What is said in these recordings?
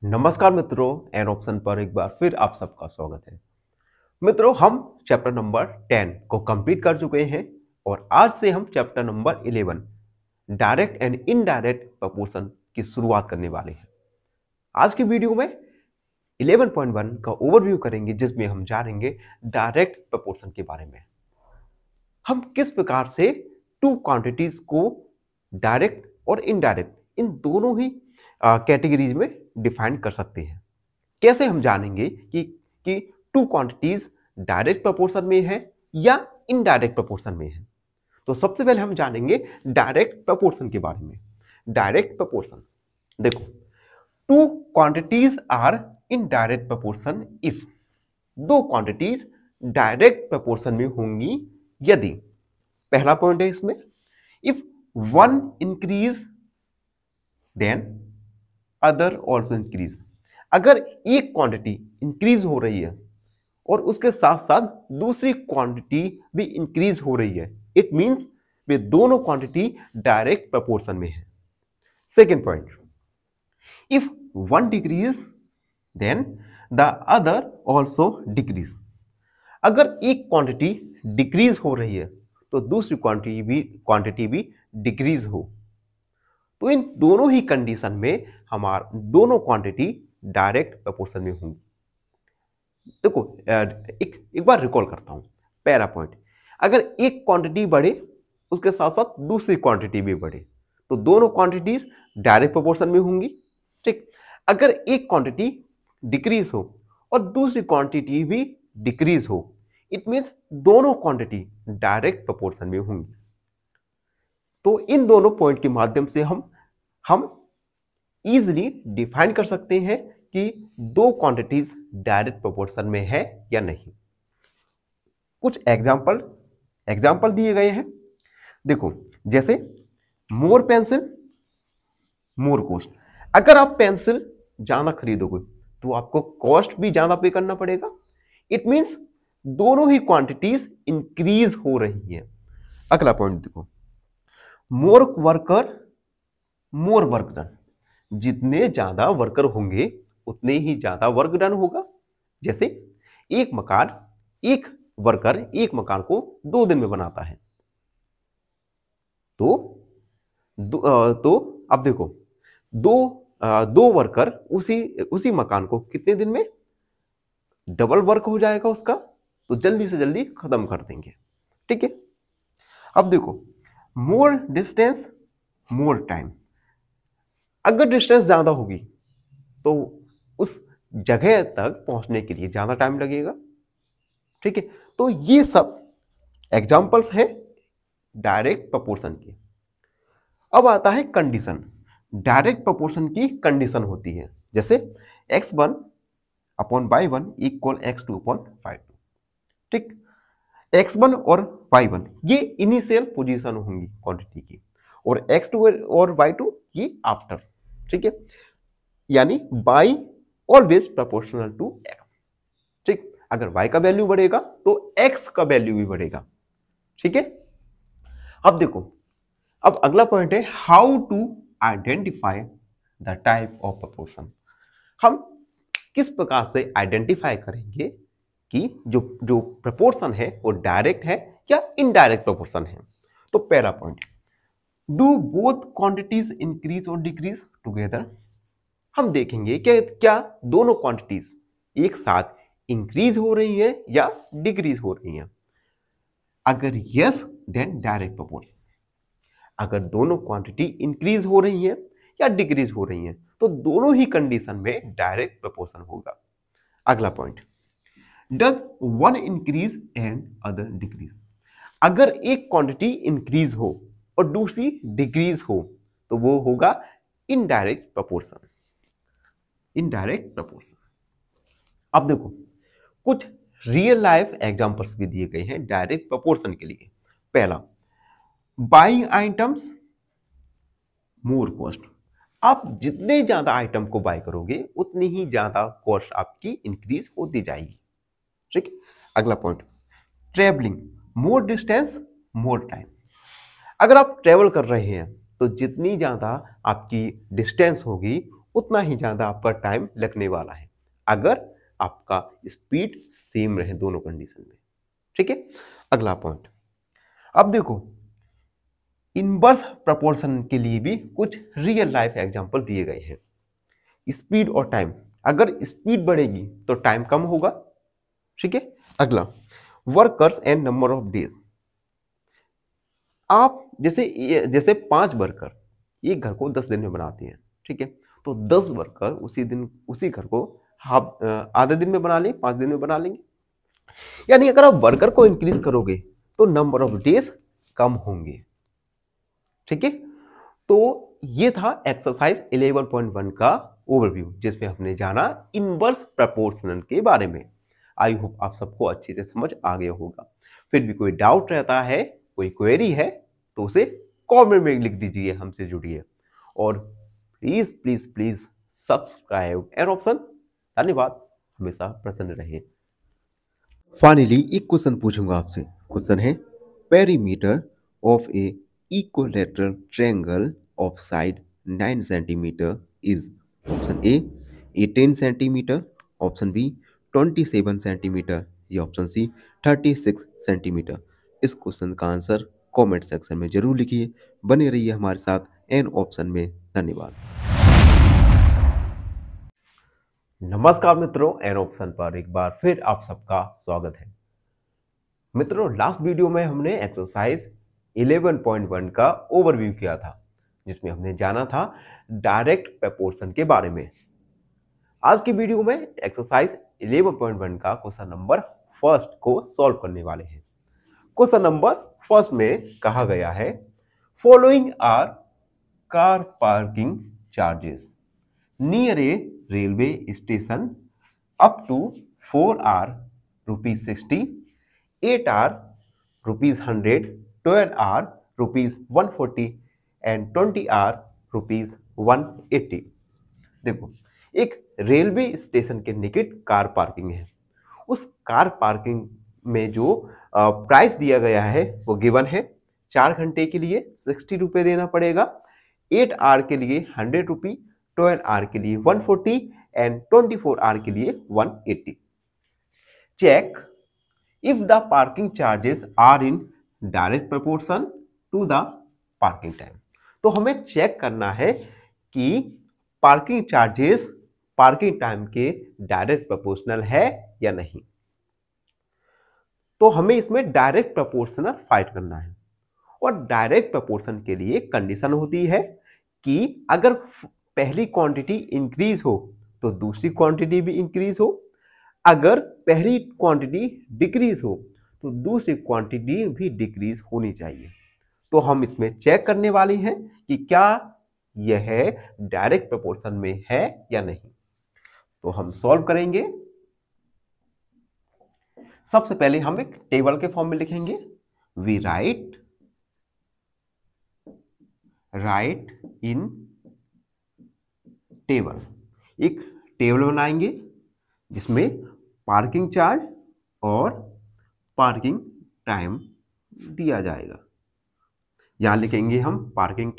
नमस्कार मित्रों, an option पर एक बार फिर आप सबका स्वागत है। मित्रों, हम चैप्टर नंबर 10 को कंप्लीट कर चुके हैं और आज से हम chapter number 11 direct and indirect proportion की शुरुआत करने वाले हैं। आज की वीडियो में 11.1 का ओवरव्यू करेंगे, जिसमें हम जानेंगे डायरेक्ट प्रपोर्शन के बारे में। हम किस प्रकार से टू क्वांटिटीज को डायरेक्ट और इनडायरेक्ट इन दोनों ही कैटेगरीज में डिफाइन कर सकते हैं। कैसे हम जानेंगे कि टू क्वांटिटीज डायरेक्ट प्रपोर्शन में है या इनडायरेक्ट प्रपोर्शन में है। तो सबसे पहले हम जानेंगे डायरेक्ट प्रपोर्शन के बारे में। डायरेक्ट प्रपोर्शन, देखो, two quantities are in direct proportion if, दो क्वांटिटीज डायरेक्ट प्रपोर्शन में होंगी यदि, पहला पॉइंट है इसमें, if one increase then other also increase. अगर एक क्वांटिटी इंक्रीज हो रही है और उसके साथ साथ दूसरी क्वांटिटी भी इंक्रीज हो रही है, इट मींस वे दोनों क्वांटिटी डायरेक्ट प्रपोर्शन में है। Second point, if one decrease then the other also decrease. अगर एक क्वांटिटी डिक्रीज हो रही है तो दूसरी क्वांटिटी भी डिक्रीज हो, तो इन दोनों ही कंडीशन में हमारा दोनों क्वांटिटी डायरेक्ट प्रपोर्शन में होंगी। देखो, एक बार रिकॉल करता हूं। पहला पॉइंट, अगर एक क्वांटिटी बढ़े उसके साथ साथ दूसरी क्वांटिटी भी बढ़े तो दोनों क्वांटिटीज डायरेक्ट प्रपोर्शन में होंगी। ठीक, अगर एक क्वांटिटी डिक्रीज हो और दूसरी क्वांटिटी भी डिक्रीज हो, इट मींस दोनों क्वांटिटी डायरेक्ट प्रपोर्शन में होंगी। तो इन दोनों पॉइंट के माध्यम से हम इजीली डिफाइन कर सकते हैं कि दो क्वांटिटीज डायरेक्ट प्रोपोर्शन में है या नहीं। कुछ एग्जांपल दिए गए हैं। देखो, जैसे मोर पेंसिल मोर कॉस्ट। अगर आप पेंसिल ज्यादा खरीदोगे तो आपको कॉस्ट भी ज्यादा पे करना पड़ेगा। इट मींस दोनों ही क्वांटिटीज इंक्रीज हो रही है। अगला पॉइंट देखो, मोर वर्कर मोर वर्क डन। जितने ज्यादा वर्कर होंगे उतने ही ज्यादा वर्क डन होगा। जैसे एक वर्कर एक मकान को 2 दिन में बनाता है, तो अब देखो, दो वर्कर उसी मकान को कितने दिन में डबल वर्क हो जाएगा उसका, तो जल्दी से जल्दी खत्म कर देंगे। ठीक है, अब देखो, मोर डिस्टेंस मोर टाइम। अगर डिस्टेंस ज्यादा होगी तो उस जगह तक पहुंचने के लिए ज्यादा टाइम लगेगा। ठीक है, तो ये सब एग्जांपल्स हैं डायरेक्ट प्रपोर्शन के। अब आता है कंडीशन। डायरेक्ट प्रपोर्शन की कंडीशन होती है, जैसे x1 upon y1 equal x2 upon y2। ठीक, x1 और y1 ये इनिशियल पोजीशन होंगी क्वांटिटी की, और x2 और y2 ये आफ्टर। ठीक है, यानी y always proportional to x। ठीक, अगर y का वैल्यू बढ़ेगा तो x का वैल्यू भी बढ़ेगा। ठीक है, अब देखो, अब अगला पॉइंट है how to identify the type of proportion. हम किस प्रकार से आइडेंटिफाई करेंगे कि जो प्रपोर्शन है वो डायरेक्ट है या इनडायरेक्ट प्रपोर्शन है। तो पहला point, do both quantities increase और डिक्रीज टुगेदर। हम देखेंगे कि क्या दोनों क्वांटिटीज एक साथ इंक्रीज हो रही है या डिक्रीज हो रही है। अगर यस, देन डायरेक्ट प्रपोर्शन। अगर दोनों क्वांटिटी इंक्रीज हो रही है या डिक्रीज हो रही है तो दोनों ही कंडीशन में डायरेक्ट प्रपोर्शन होगा। अगला point, does one increase and other decrease. अगर एक क्वांटिटी इंक्रीज हो और दूसरी डिक्रीज हो तो वो होगा इनडायरेक्ट प्रपोर्शन। Indirect proportion. अब देखो, कुछ रियल लाइफ एग्जांपल्स भी दिए गए हैं डायरेक्ट प्रपोर्शन के लिए। पहला, बाइंग आइटम्स मोर कॉस्ट। आप जितने ज्यादा आइटम को बाय करोगे उतनी ही ज्यादा कॉस्ट आपकी इंक्रीज होती जाएगी। ठीक है, अगला पॉइंट, ट्रेवलिंग मोर डिस्टेंस मोर टाइम। अगर आप ट्रेवल कर रहे हैं तो जितनी ज्यादा आपकी डिस्टेंस होगी उतना ही ज़्यादा आपका टाइम लगने वाला है अगर आपका स्पीड सेम रहे दोनों कंडीशन में। ठीक है, अगला पॉइंट। अब देखो इनवर्स प्रपोर्शन के लिए भी कुछ रियल लाइफ एग्जांपल दिए गए हैं। स्पीड और टाइम, अगर स्पीड बढ़ेगी तो टाइम कम होगा। ठीक है, अगला workers and number of days. आप जैसे 5 वर्कर एक घर को 10 दिन में बनाते हैं। ठीक है, तो 10 वर्कर उसी घर को आधे दिन में बना लें, 5 दिन में बना लेंगे। यानी अगर आप वर्कर को इंक्रीज करोगे तो नंबर ऑफ डेज कम होंगे। ठीक है, तो ये था एक्सरसाइज 11.1 का ओवरव्यू जिसमें हमने जाना इनवर्स प्रोपोर्शनल के बारे में। आई होप आप सबको अच्छे से समझ आ गया होगा। फिर भी कोई डाउट रहता है, कोई क्वेरी है तो उसे कमेंट में लिख दीजिए, हमसे जुड़िए और please please please subscribe an option. धन्यवाद, हमेशा प्रसन्न रहिए। फाइनली एक क्वेश्चन पूछूंगा आपसे। क्वेश्चन है perimeter of a equilateral triangle of side 9 centimetre is option A 10 centimetre, option B 27 centimetre या ऑप्शन सी 36 सेंटीमीटर। इस क्वेश्चन का आंसर कमेंट सेक्शन में जरूर लिखिए। बने रहिए हमारे साथ एन ऑप्शन में। धन्यवाद। नमस्कार मित्रों, एन ऑप्शन पर एक बार फिर आप सबका स्वागत है। मित्रों, लास्ट वीडियो में हमने एक्सरसाइज 11.1 का ओवरव्यू किया था जिसमें हमने जाना था डायरेक्ट प्रोपोर्शन के बारे में। आज की वीडियो में एक्सरसाइज 11.1 का क्वेश्चन नंबर फर्स्ट को सॉल्व करने वाले हैं। क्वेश्चन नंबर फर्स्ट में कहा गया है following are car parking charges near a railway station up to 4 hours ₹60, 8 hours ₹100, 12 hours ₹140 and 20 hours ₹180। देखो, एक रेलवे स्टेशन के निकट कार पार्किंग है। उस कार पार्किंग में जो प्राइस दिया गया है वो गिवन है। 4 घंटे के लिए 60 रुपये देना पड़ेगा, 8 आर के लिए 100 रुपी, 12 आर के लिए 140 एंड 24 आर के लिए 180। Check if the parking charges are in direct proportion to the parking time। तो हमें चेक करना है कि पार्किंग चार्जेस पार्किंग टाइम के डायरेक्ट प्रोपोर्शनल है या नहीं। तो हमें इसमें डायरेक्ट प्रोपोर्शनल फाइंड करना है और डायरेक्ट प्रोपोर्शन के लिए कंडीशन होती है कि अगर पहली क्वांटिटी इंक्रीज हो तो दूसरी क्वांटिटी भी इंक्रीज हो, अगर पहली क्वांटिटी डिक्रीज हो तो दूसरी क्वांटिटी भी डिक्रीज होनी चाहिए। तो हम इसमें चेक करने वाले हैं कि क्या यह डायरेक्ट प्रोपोर्शन में है या नहीं। तो हम सॉल्व करेंगे। सबसे पहले हम एक टेबल के फॉर्म में लिखेंगे। We write in table. एक टेबल बनाएंगे जिसमें पार्किंग चार्ज और पार्किंग टाइम दिया जाएगा। यहां लिखेंगे हम पार्किंग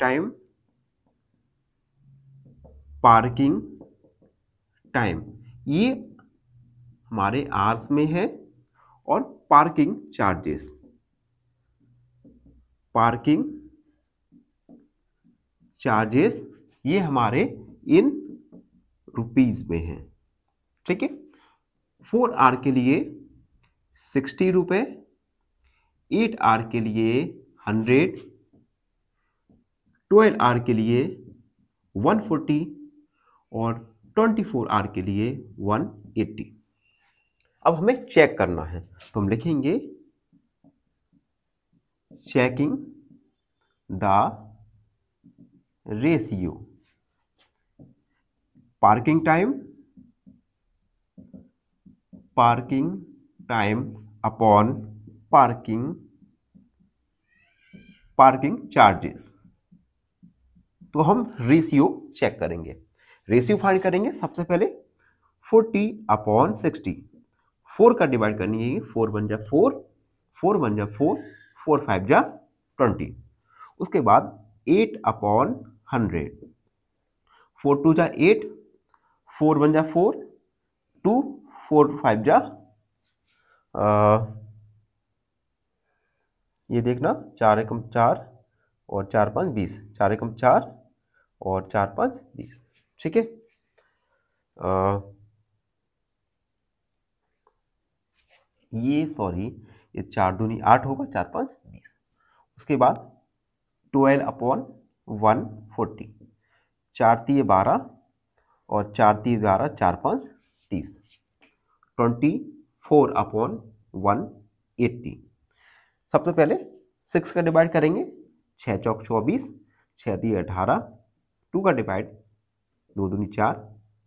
टाइम, ये हमारे आवर्स में है, और पार्किंग चार्जेस ये हमारे इन रुपीज में है। ठीक है, 4 आर के लिए 60 रुपए, 8 आर के लिए 100, 12 आर के लिए 140 और 24 आर के लिए 180। अब हमें चेक करना है तो हम लिखेंगे checking the ratio parking time upon parking charges. तो हम रेशियो चेक करेंगे। रेशियो फाइंड करेंगे सबसे पहले 40/60। 4 का डिवाइड करनी है, 4 1 जा 4, 4 1 जा 4, 4 5 जा 20। उसके बाद 8/100, 4 2 जा 8, 4 1 जा 4, 2 4 5 जा ये देखना 4 एकम 4 और 4 5 20, 4 एकम 4 और 4 5 20, ठीक है। ये सॉरी ये 4 दूनी 8 होगा, 4 5 20। उसके बाद 12/140, 4 तिये 12 और 4 तिये 12, 4 5 30, 24/180। सबसे पहले 6 का डिवाइड करेंगे, 6 चौक 24, 6 तिये 18, 2 का डिवाइड 2 दूनी 4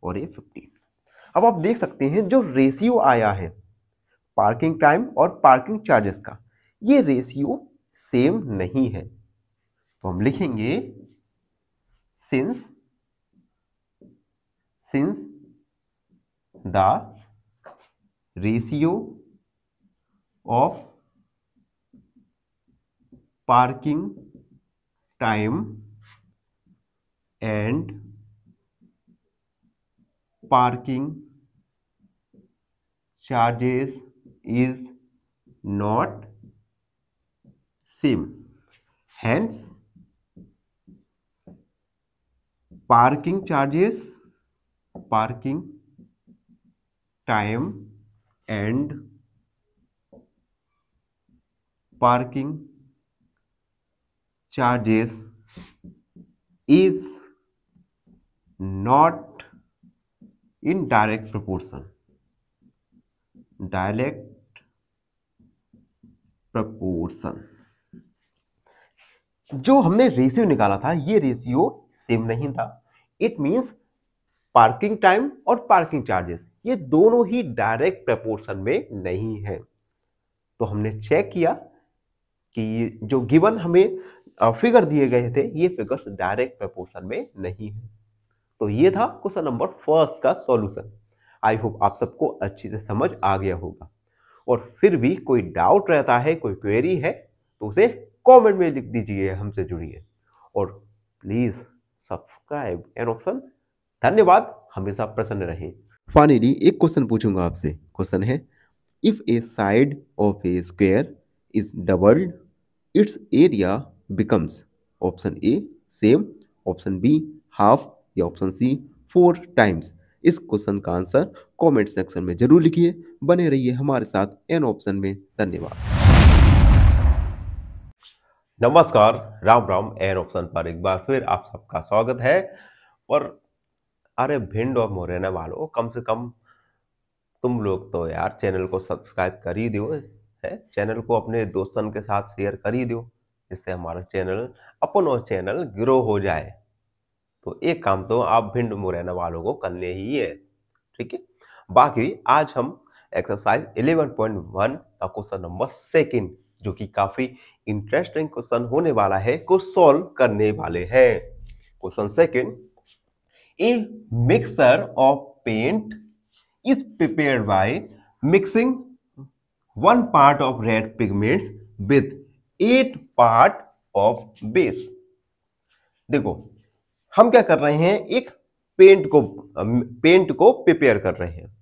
और ये 15। अब आप देख सकते हैं जो रेशियो आया है पार्किंग टाइम और पार्किंग चार्जेस का, ये रेशियो सेम नहीं है। तो हम लिखेंगे since the ratio of parking time and parking charges is not same, hence parking charges, parking time and parking charges is not in direct proportion, direct proportion. जो हमने ratio निकाला था ये रेशियो सेम नहीं था। इट मींस पार्किंग टाइम और parking charges ये दोनों ही डायरेक्ट प्रपोर्शन में नहीं है। तो हमने चेक किया कि जो गिवन हमें फिगर दिए गए थे ये फिगर्स डायरेक्ट प्रपोर्शन में नहीं है। तो ये था क्वेश्चन नंबर फर्स्ट का सॉल्यूशन। आई होप आप सबको अच्छी से समझ आ गया होगा। और फिर भी कोई डाउट रहता है, कोई क्वेरी है तो उसे कमेंट में लिख दीजिए, हमसे जुड़िए और प्लीज सब्सक्राइब एन ऑप्शन। धन्यवाद, हमेशा प्रसन्न रहें। फाइनली एक क्वेश्चन पूछूंगा आपसे। क्वेश्चन है if a side of a square is doubled its area becomes option A same, option B half या ऑप्शन सी 4 टाइम्स। इस क्वेश्चन का आंसर कमेंट सेक्शन में जरूर लिखिए। बने रहिए हमारे साथ एन ऑप्शन में। धन्यवाद। नमस्कार, राम राम। एन ऑप्शन पर एक बार फिर आप सबका स्वागत है। और अरे भिंड और मोरेना वालों, कम से कम तुम लोग तो यार चैनल को सब्सक्राइब कर ही दो है, चैनल को अपने दोस्तों के साथ शेयर कर ही दो, जिससे हमारा चैनल अपना चैनल ग्रो हो जाए। तो एक काम तो आप भिंड मुरैना वालों को करने ही है, ठीक है। बाकी आज हम एक्सरसाइज 11.1 का क्वेश्चन नंबर 2 जो कि काफी इंटरेस्टिंग क्वेश्चन होने वाला है को सॉल्व करने वाले हैं। Question 2, a mixture of paint is prepared by mixing 1 part of red pigments with 8 part of base। देखो हम क्या कर रहे हैं, एक पेंट को प्रिपेयर कर रहे हैं।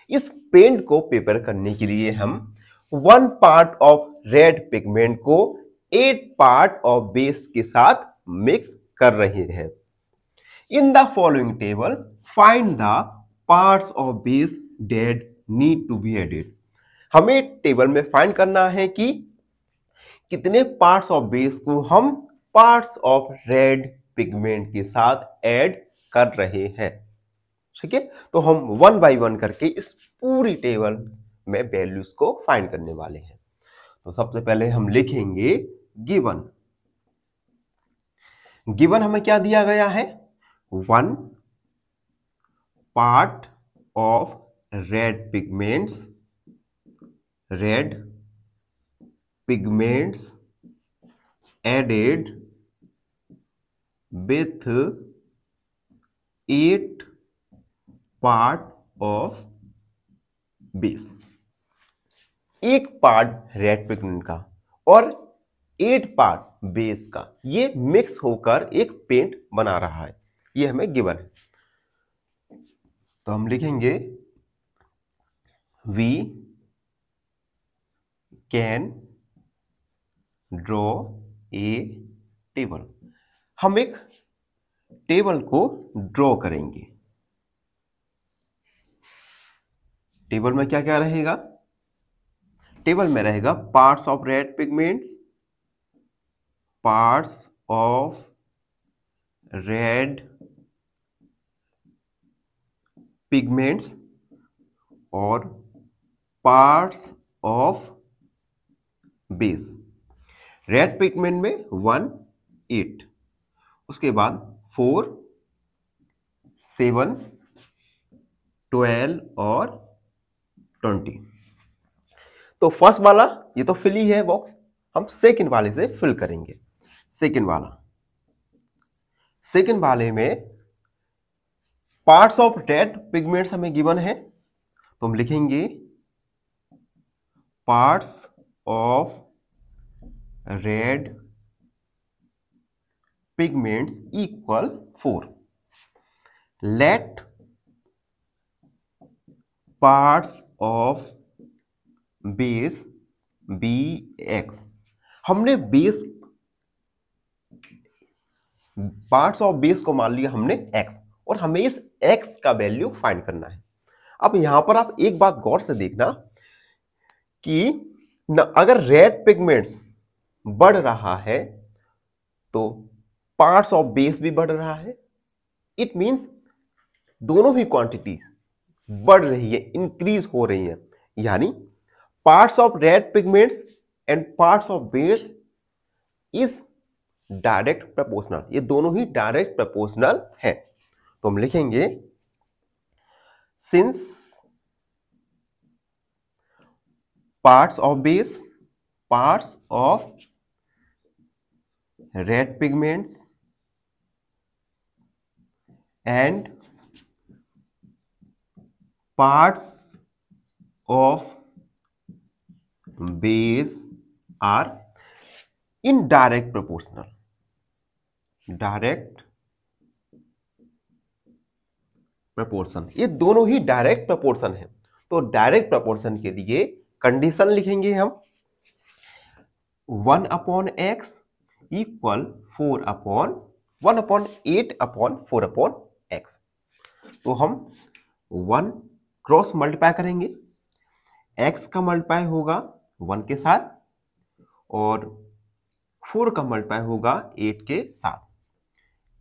इस पेंट को प्रिपेयर करने के लिए हम 1 part ऑफ रेड पिगमेंट को 8 part ऑफ बेस के साथ मिक्स कर रहे हैं। In the following table find the parts of base that need to be added. हमें टेबल में फाइंड करना है कि कितने पार्ट्स ऑफ बेस को हम पार्ट्स ऑफ रेड पिगमेंट के साथ ऐड कर रहे हैं, ठीक है। तो हम 1 by 1 करके इस पूरी टेबल में वैल्यूज को फाइंड करने वाले हैं। तो सबसे पहले हम लिखेंगे गिवन हमें क्या दिया गया है, 1 part of red pigments added with 8 part of base। एक पार्ट रेड पिगमेंट का और 8 पार्ट बेस का ये मिक्स होकर एक पेंट बना रहा है। ये हमें गिवन है। तो हम लिखेंगे we can draw a table. हम एक टेबल को ड्रॉ करेंगे। टेबल में क्या क्या रहेगा? टेबल में रहेगा parts of red pigments, parts of red pigments और parts of base. Red pigment में 1, 8, उसके बाद 4, 7, 12 और 20। तो फर्स्ट वाला ये तो फिल ही है बॉक्स, हम सेकंड वाले से फिल करेंगे। सेकंड वाले में पार्ट्स ऑफ रेड पिगमेंट्स हमें गिवन है, तो हम लिखेंगे parts of red pigments equal 4। Let parts of base be x. हमने बेस, पार्ट्स ऑफ बेस को मान लिया हमने x, और हमें इस x का वैल्यू फाइंड करना है। अब यहां पर आप एक बात गौर से देखना कि अगर रेड पिगमेंट्स बढ़ रहा है तो पार्ट्स ऑफ बेस भी बढ़ रहा है। इट मींस दोनों भी क्वांटिटीज बढ़ रही है, इंक्रीज हो रही है। यानी parts of red pigments and parts of base is direct proportional. ये दोनों ही डायरेक्ट प्रोपोर्शनल है। तो हम लिखेंगे since parts of base, parts of red pigments and parts of base are in direct proportional. Direct proportion, ये दोनों ही डायरेक्ट प्रपोर्शन है। तो डायरेक्ट प्रपोर्शन के लिए कंडीशन लिखेंगे हम 1/x इक्वल 1/8/4/x। तो हम 1 क्रॉस मल्टीप्लाई करेंगे, x का मल्टीप्लाई होगा 1 के साथ और 4 का मल्टीप्लाई होगा 8 के साथ।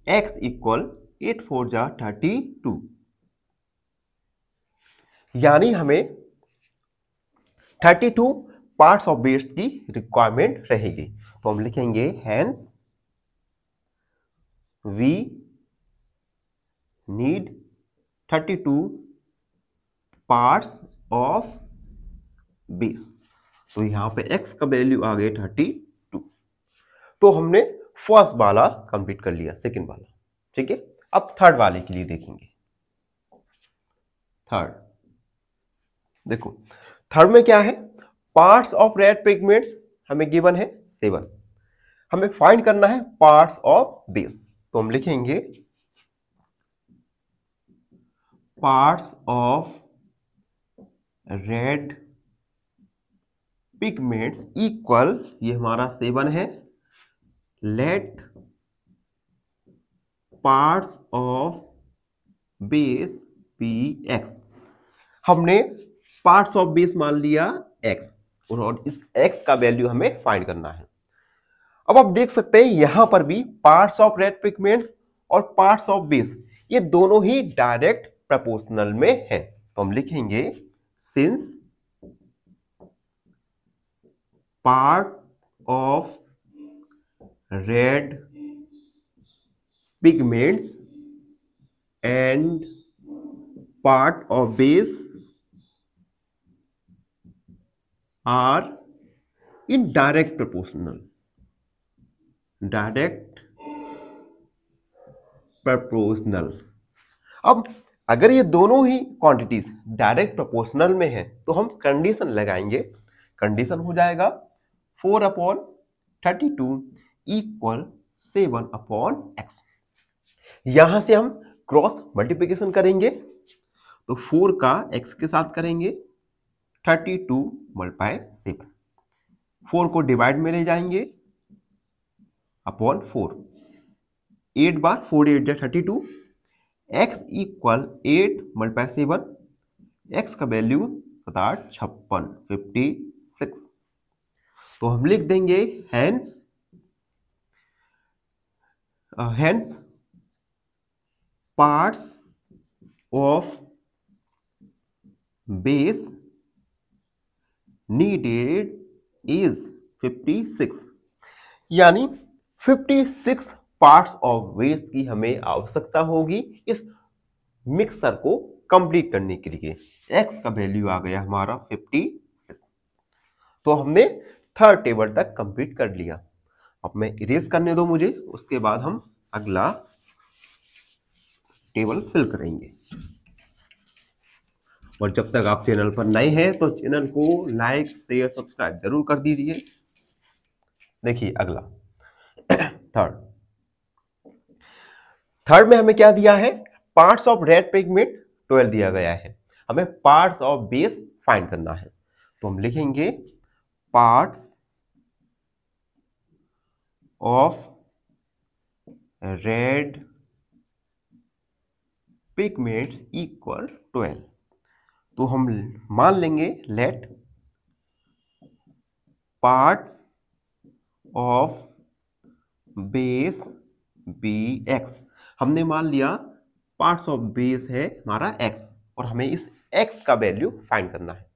x इक्वल 8 4 जा 32, यानी हमें 32 पार्ट्स ऑफ बेस की रिक्वायरमेंट रहेगी। तो हम लिखेंगे hence we need 32 parts of base. तो यहां पे x का वैल्यू आ गया 32। तो हमने फर्स्ट वाला कंप्लीट कर लिया, सेकंड वाला। ठीक है, अब थर्ड वाले के लिए देखेंगे। थर्ड देखो, थर्ड में क्या है? पार्ट्स ऑफ रेड पिगमेंट्स हमें गिवन है 7, हमें फाइंड करना है पार्ट्स ऑफ बेस। तो हम लिखेंगे parts of red pigments equal, ये हमारा 7 है, let parts of base be x. हमने पार्ट्स ऑफ बेस मान लिया x, और इस x का वैल्यू हमें फाइंड करना है। अब आप देख सकते हैं यहां पर भी पार्ट्स ऑफ रेड पिगमेंट्स और पार्ट्स ऑफ बेस ये दोनों ही डायरेक्ट प्रोपोर्शनल में है। तो हम लिखेंगे since part of red pigments and part of base are in direct proportional. Direct proportional. अब अगर ये दोनों ही क्वांटिटीज डायरेक्ट प्रोपोर्शनल में है तो हम कंडीशन लगाएंगे। कंडीशन हो जाएगा 4/32 इक्वल 7/x। यहां से हम क्रॉस मल्टीप्लिकेशन करेंगे, तो 4 का x के साथ करेंगे 32 मल्टीप्लाई 7, 4 को डिवाइड में ले जाएंगे अपॉन 4, 8 बार 4 8 जा 32, x इक्वल 8 मल्टीप्लाई 7, x का वैल्यू 56 56। तो हम लिख देंगे hence parts of base needed is 56, यानी 56 पार्ट्स ऑफ बेस की हमें आवश्यकता होगी इस मिक्सर को कंप्लीट करने के लिए। x का वैल्यू आ गया हमारा 56। तो हमने थर्ड टेबल तक कंप्लीट कर लिया। अब मैं इरेज करने दो मुझे, उसके बाद हम अगला टेबल फिल करेंगे। और जब तक आप चैनल पर नए हैं तो चैनल को लाइक शेयर सब्सक्राइब जरूर कर दीजिए। देखिए अगला थर्ड में हमें क्या दिया है, पार्ट्स ऑफ रेड पिगमेंट 12 दिया गया है, हमें पार्ट्स ऑफ बेस फाइंड करना है। तो हम लिखेंगे parts of red pigments equal 12। तो हम मान लेंगे let parts of base be x. हमने मान लिया पार्ट्स ऑफ बेस है हमारा x, और हमें इस x का वैल्यू फाइंड करना है।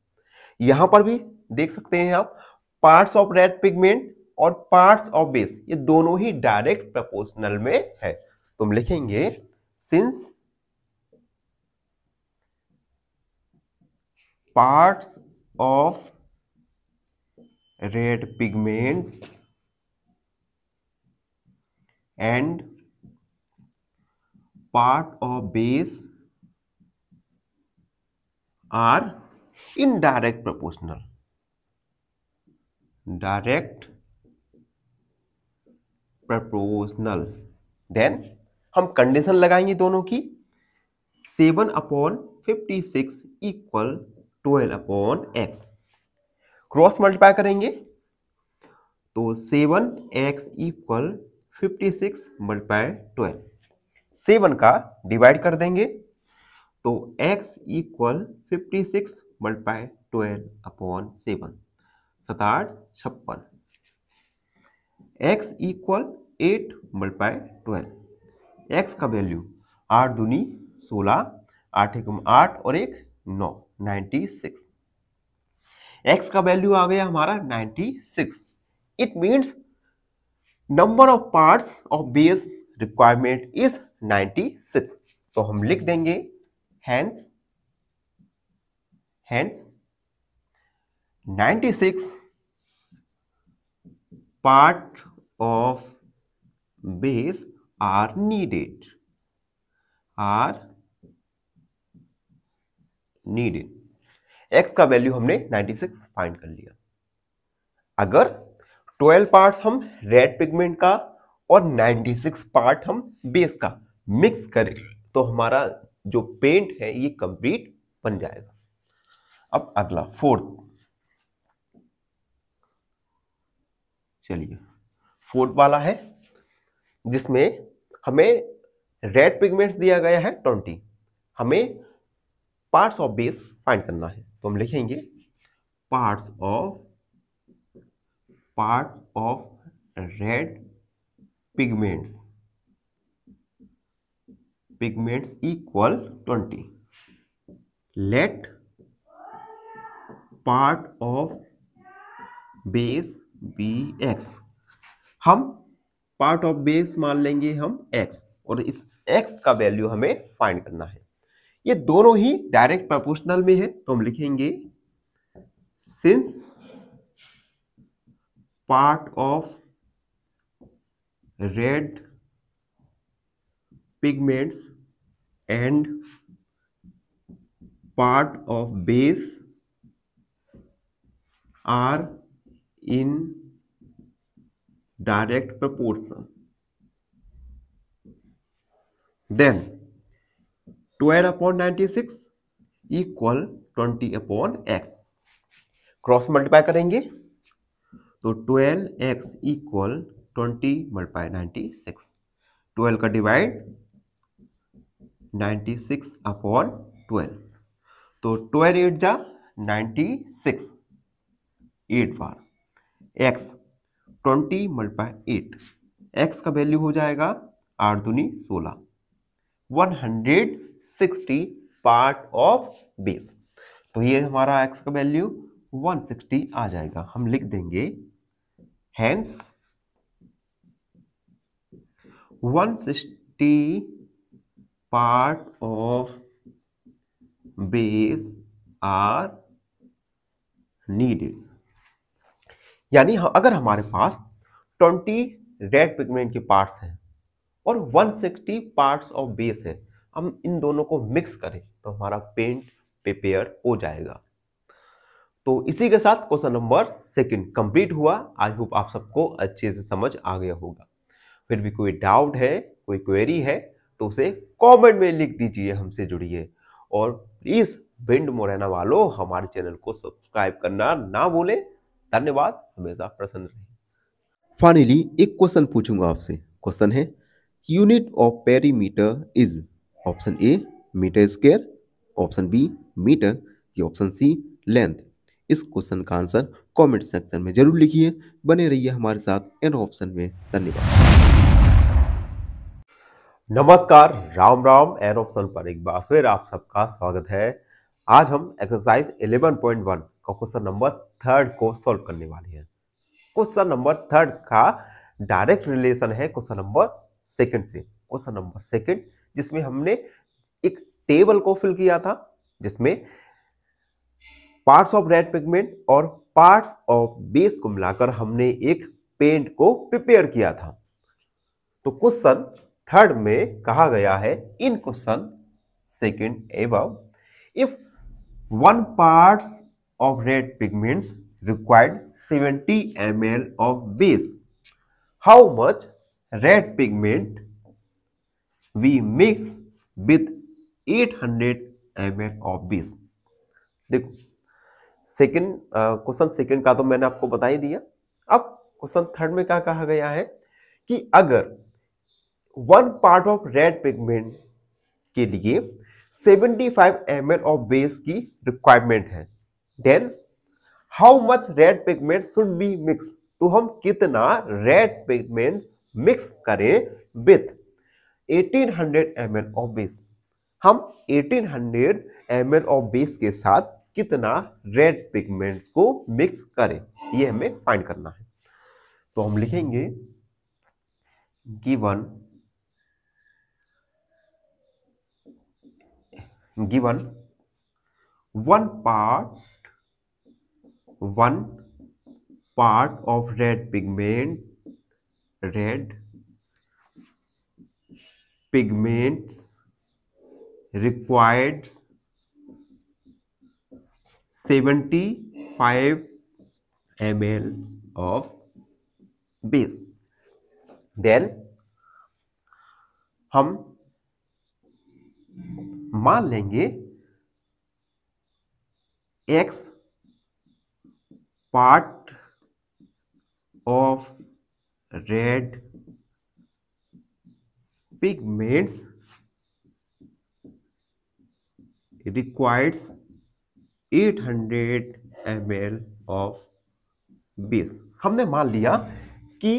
यहां पर भी देख सकते हैं आप, पार्ट्स ऑफ रेड पिगमेंट और पार्ट्स ऑफ बेस ये दोनों ही डायरेक्ट प्रोपोर्शनल में है। तो हम लिखेंगे since parts of red pigments and part of base are in direct proportional, then हम कंडीशन लगाएंगे दोनों की, 7/56 इक्वल 12/x, क्रॉस मल्टीप्लाई करेंगे तो 7x इक्वल 56 मल्टीप्लाई 12, 7 का डिवाइड कर देंगे तो x equal 56 multiply 12/7, 7 56, x equal 8 multiply 12, x का वैल्यू 8 दूनी 16, 8 एकम 8 और 1 9, 96, x का वैल्यू आ गया हमारा 96। It means number of parts of base requirement is 96। तो हम लिख देंगे hence 96 part of base are needed, x का वैल्यू हमने 96 फाइंड कर लिया। अगर 12 पार्ट्स हम रेड पिगमेंट का और 96 पार्ट हम बेस का मिक्स करें तो हमारा जो पेंट है ये कंप्लीट बन जाएगा। अब अगला फोर्थ, चलिए फोर्थ वाला है जिसमें हमें रेड पिगमेंट्स दिया गया है 20, हमें पार्ट्स ऑफ बेस फाइंड करना है। तो हम लिखेंगे part of red pigments equal 20, let part of base be x। हम पार्ट ऑफ बेस मान लेंगे हम x, और इस x का वैल्यू हमें फाइंड करना है। ये दोनों ही डायरेक्ट प्रोपोर्शनल में है, तो हम लिखेंगे since part of red pigments and part of base are in direct proportion, then 12/96 equal 20/x। Cross multiply करेंगे तो 12x इक्वल 20/96। 12 का डिवाइड 96/12, तो 12 8 जा 96, 8 बार x 20/8, x का वैल्यू हो जाएगा 8 दूनी 16, 160 पार्ट ऑफ बेस। तो ये हमारा x का वैल्यू 160 आ जाएगा। हम लिख देंगे hence 160 part of base are needed. यानी अगर हमारे पास 20 रेड पिगमेंट के पार्ट्स हैं और 160 पार्ट्स ऑफ बेस है, हम इन दोनों को मिक्स करें तो हमारा पेंट प्रिपेयर हो जाएगा। तो इसी के साथ क्वेश्चन नंबर 2 कंप्लीट हुआ। आई होप आप सबको अच्छे से समझ आ गया होगा। फिर भी कोई डाउट है, कोई क्वेरी है तो उसे कमेंट में लिख दीजिए, हमसे जुड़िए। और प्लीज भिंड मोरैना वालों हमारे चैनल को सब्सक्राइब करना ना भूलें। धन्यवाद, हमेशा प्रसन्न रहिए। फाइनली एक क्वेश्चन पूछूंगा आपसे। क्वेश्चन है unit of perimeter is option A metre square, option B metre या ऑप्शन सी लेंथ। इस क्वेश्चन का आंसर कमेंट सेक्शन में जरूर लिखिए। बने रहिए हमारे साथ एन ऑप्शन में। धन्यवाद। नमस्कार, राम राम। एन ऑप्शन पर एक बार फिर आप सबका स्वागत है। आज हम एक्सरसाइज 11.1 का क्वेश्चन नंबर 3 को सॉल्व करने वाले हैं। क्वेश्चन नंबर 3 का डायरेक्ट रिलेशन है क्वेश्चन नंबर 2 से। क्वेश्चन नंबर 2 जिसमें हमने एक टेबल को फिल किया था, जिसमें पार्ट्स ऑफ रेड पिगमेंट और पार्ट्स ऑफ बेस को मिलाकर हमने एक पेंट को प्रिपेयर किया था। तो क्वेश्चन 3 में कहा गया है in question 2 above, if 1 parts of red pigments required 70 ml of base, how much red pigment we mix with 800 ml of base। देखो क्वेश्चन 2 का तो मैंने आपको बता ही दिया। अब क्वेश्चन 3 में क्या कहा गया है कि अगर 1 पार्ट ऑफ रेड पिगमेंट के लिए 75 ml ऑफ बेस की रिक्वायरमेंट है, then how much red pigment should be mix. तो हम कितना रेड पिगमेंट मिक्स करें विथ 1800 ml ऑफ बेस। हम 1800 ml ऑफ बेस के साथ कितना रेड पिगमेंट्स को मिक्स करें, ये हमें फाइंड करना है। तो हम लिखेंगे given 1 part of red pigments requires 75 ml of base, then हम मान लेंगे x part of red pigments requires 800 ml of base. हमने मान लिया कि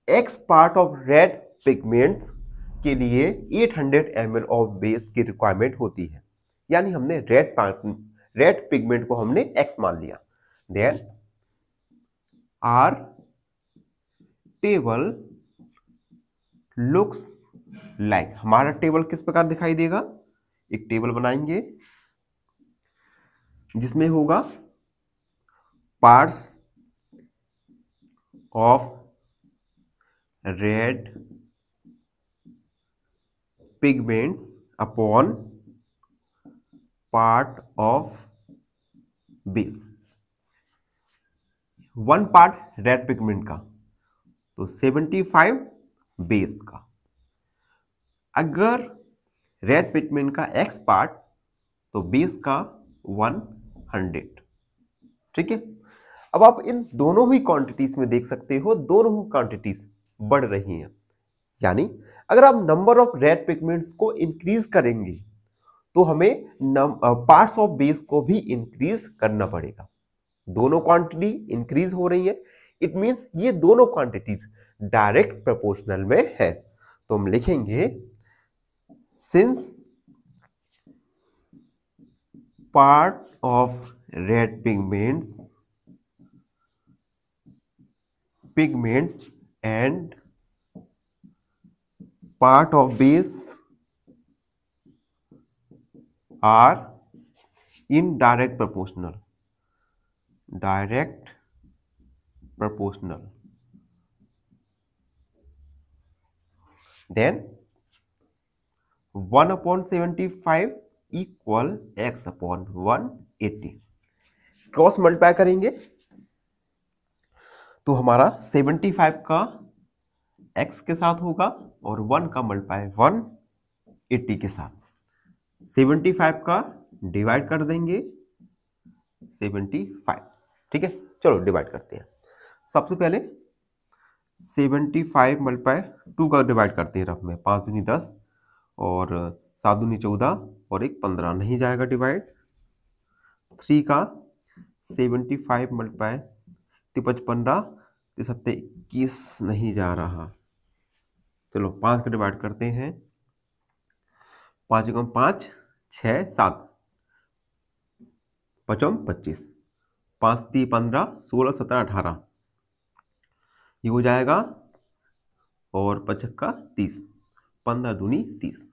x part of red pigments के लिए 800 ml ऑफ बेस की रिक्वायरमेंट होती है। यानी हमने रेड पिगमेंट को हमने x मान लिया। Then our table looks like, हमारा टेबल किस प्रकार दिखाई देगा। एक टेबल बनाएंगे जिसमें होगा parts of red pigments upon part of base. 1 part red pigment का तो 75 बेस का, अगर रेड पिगमेंट का x पार्ट तो बेस का 100। ठीक है, अब आप इन दोनों ही क्वांटिटीज में देख सकते हो, दोनों क्वांटिटीज बढ़ रही हैं। यानी अगर आप नंबर ऑफ रेड पिगमेंट्स को इंक्रीज करेंगे तो हमें पार्ट्स ऑफ बेस को भी इंक्रीज करना पड़ेगा। दोनों क्वांटिटी इंक्रीज हो रही है, इट मींस ये दोनों क्वांटिटीज डायरेक्ट प्रोपोर्शनल में है। तो हम लिखेंगे since part of red pigments and part of base are in direct proportional then 1/75 equal x/180। Cross multiply करेंगे तो हमारा 75 का x के साथ होगा और 1 का मल्टीप्लाई 180 के साथ। 75 का डिवाइड कर देंगे 75। ठीक है, चलो डिवाइड करते हैं। सबसे पहले 75 मल्टीप्लाई 2 का डिवाइड करते हैं रफ में। 5 दूनी 10 और 7 दूनी 14 और 1 15, नहीं जाएगा डिवाइड। 3 का 75 मल्टीप्लाई 15 7 21, नहीं जा रहा। चलो 5 का डिवाइड करते हैं। 5 एकम 5 6 7 5 25, 5 3 15 16 17 18, ये हो जाएगा और 5 का 30, 15 दूनी 30।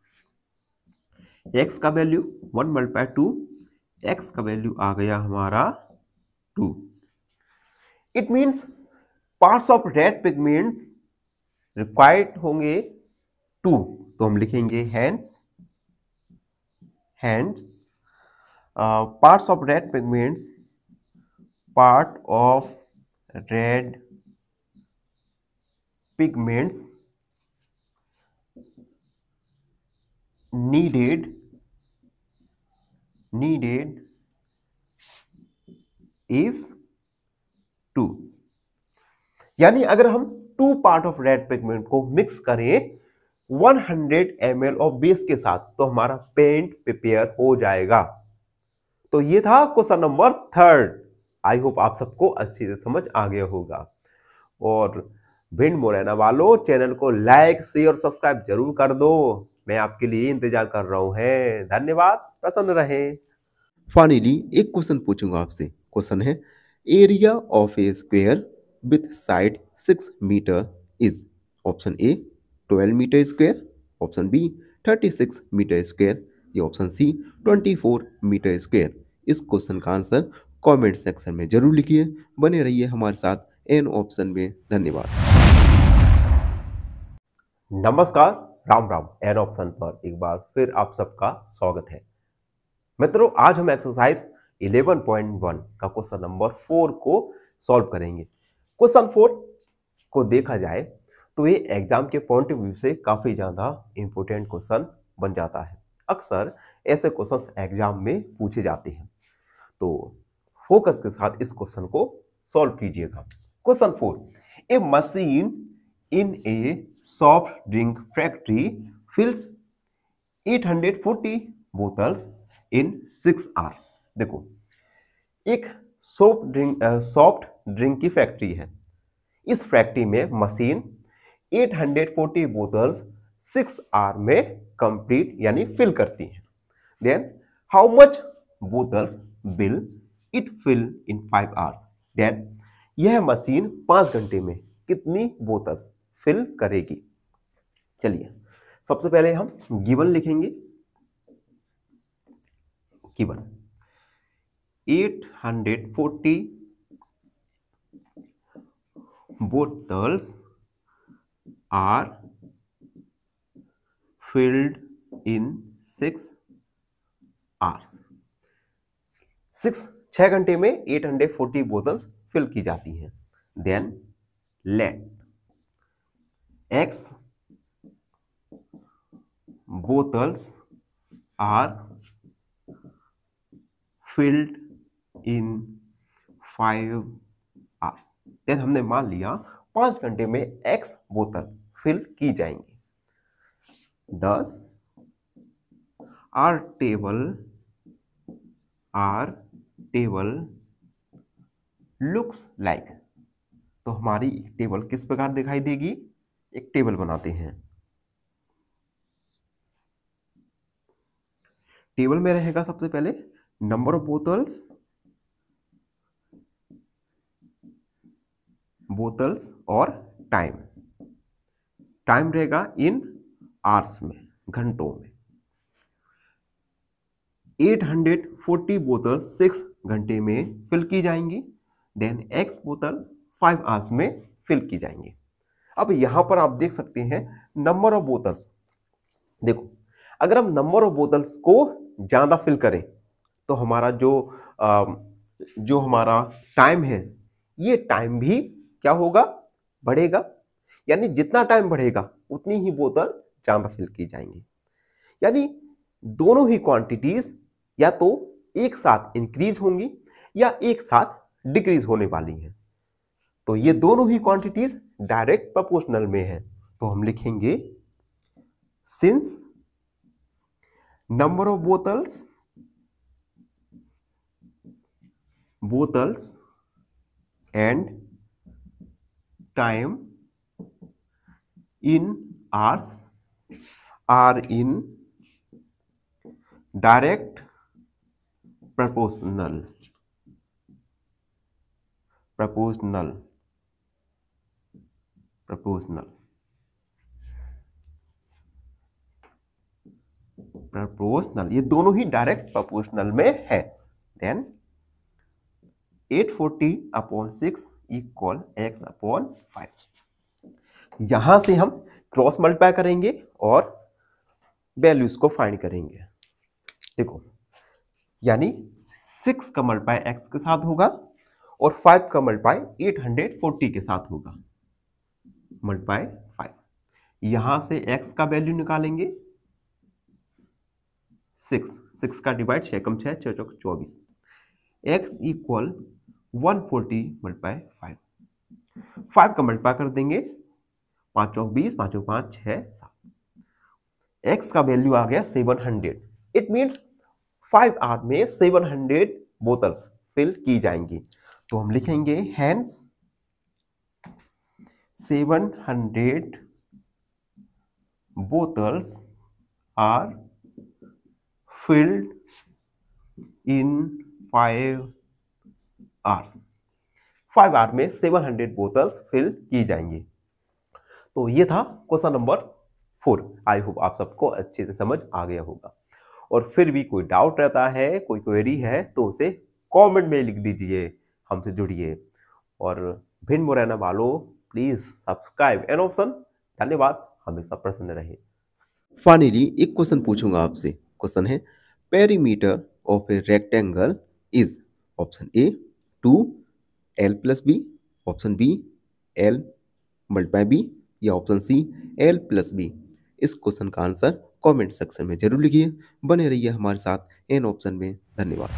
x का वैल्यू 1 मल्टीप्लाई 2, x का वैल्यू आ गया हमारा 2। It means parts of red pigments required होंगे 2। तो हम लिखेंगे hands parts of red pigments, part of red pigments needed is 2। यानी अगर हम 2 पार्ट ऑफ रेड पिगमेंट को मिक्स करें 100 ml ऑफ बेस के साथ तो हमारा पेंट प्रिपेयर हो जाएगा। तो ये था क्वेश्चन नंबर 3। आई होप आप सबको अच्छे से समझ आ गया होगा। और भिंड मुरैना वालों, चैनल को लाइक शेयर और सब्सक्राइब जरूर कर दो। मैं आपके लिए इंतजार कर रहा हूं। है धन्यवाद, प्रसन्न रहे। फाइनली एक क्वेश्चन पूछूंगा आपसे। क्वेश्चन है area of a square with side 6 metre is option A 12 metre square, option B 36 metre square, या ऑप्शन सी 24 मीटर स्क्वायर। इस क्वेश्चन का आंसर कमेंट सेक्शन में जरूर लिखिए। बने रहिए हमारे साथ एन ऑप्शन में। धन्यवाद। नमस्कार, राम राम। एन ऑप्शन पर एक बार फिर आप सबका स्वागत है। मित्रों, आज हम एक्सरसाइज 11.1 का क्वेश्चन नंबर 4 को सॉल्व करेंगे। क्वेश्चन 4 को देखा जाए तो ये एग्जाम के पॉइंट ऑफ व्यू से काफी ज्यादा इंपॉर्टेंट क्वेश्चन बन जाता है। अक्सर ऐसे क्वेश्चंस एग्जाम में पूछे जाते हैं, तो फोकस के साथ इस क्वेश्चन को सॉल्व कीजिएगा। Question 4, a machine in a soft drink factory fills 840 bottles in 6 hour. देखो, एक सॉफ्ट ड्रिंक की फैक्ट्री है। इस फैक्ट्री में मशीन 840 बोतल्स 6 आवर में कंप्लीट यानी फिल करती है। Then how much bottles will it fill in 5 hours. Then यह मशीन 5 घंटे में कितनी बोतल्स फिल करेगी। चलिए सबसे पहले हम गिवन लिखेंगे। Given 840 bottles are filled in 6 hours। 6 घंटे में 840 बोतल्स फिल की जाती हैं। Then let x bottles are filled in 5 hours। Then हमने मान लिया 5 घंटे में x बोतल फिल की जाएंगी। Thus our table looks like। तो हमारी टेबल किस प्रकार दिखाई देगी? एक टेबल बनाते हैं। टेबल में रहेगा सबसे पहले नंबर ऑफ बोतल्स और टाइम रहेगा इन आवर्स में, घंटों में। 840 बोतल 6 घंटे में फिल की जाएंगी। देन x बोतल 5 आवर्स में फिल की जाएंगी। अब यहां पर आप देख सकते हैं नंबर ऑफ बोतल्स। देखो, अगर हम नंबर ऑफ बोतल्स को ज्यादा फिल करें तो हमारा जो हमारा टाइम है, ये टाइम भी क्या होगा? बढ़ेगा। यानी जितना टाइम बढ़ेगा उतनी ही बोतल ज्यादा फिल की जाएंगी। यानी दोनों ही क्वांटिटीज या तो एक साथ इंक्रीज होंगी या एक साथ डिक्रीज होने वाली हैं। तो ये दोनों ही क्वांटिटीज डायरेक्ट प्रोपोर्शनल में है। तो हम लिखेंगे since number of bottles and time in hours are in direct proportional ये दोनों ही डायरेक्ट प्रोपोर्शनल में है। Then 840/6 equal x/5। यहां से हम क्रॉस मल्टीप्लाई करेंगे और वैल्यूज को फाइंड करेंगे। देखो, यानी 6 का मल्टीप्लाई x के साथ होगा और 5 का मल्टीप्लाई 840 के साथ होगा। मल्टीप्लाई 5, यहां से x का वैल्यू निकालेंगे 6 का डिवाइड 6 कम 6 6 चौक 24। x इक्वल 140 मल्टीप्लाई 5 का मल्टीप्लाई कर देंगे 5 चौक 20 5 चौक 5 6 7। x का वैल्यू आ गया 700। इट मीन्स 5 आवर में 700 बोतल्स फिल की जाएंगी। तो हम लिखेंगे hence 700 bottles are filled in 5 hours. 5 hour में 700 बोतल्स फिल की जाएंगी। तो ये था क्वेश्चन नंबर 4। आई होप आप सबको अच्छे से समझ आ गया होगा। और फिर भी कोई डाउट रहता है, कोई क्वेरी है, तो उसे कमेंट में लिख दीजिए, हमसे जुड़िए। और भिन्न मुरैना वालों, प्लीज सब्सक्राइब एन ऑप्शन। धन्यवाद, हमेशा प्रसन्न रहे। फाइनली एक क्वेश्चन पूछूंगा आपसे। क्वेश्चन है perimeter of a rectangle is option A 2l + b, option B l × b या ऑप्शन सी l + b। इस क्वेश्चन का आंसर कमेंट सेक्शन में जरूर लिखिए। बने रहिए हमारे साथ एन ऑप्शन में। धन्यवाद।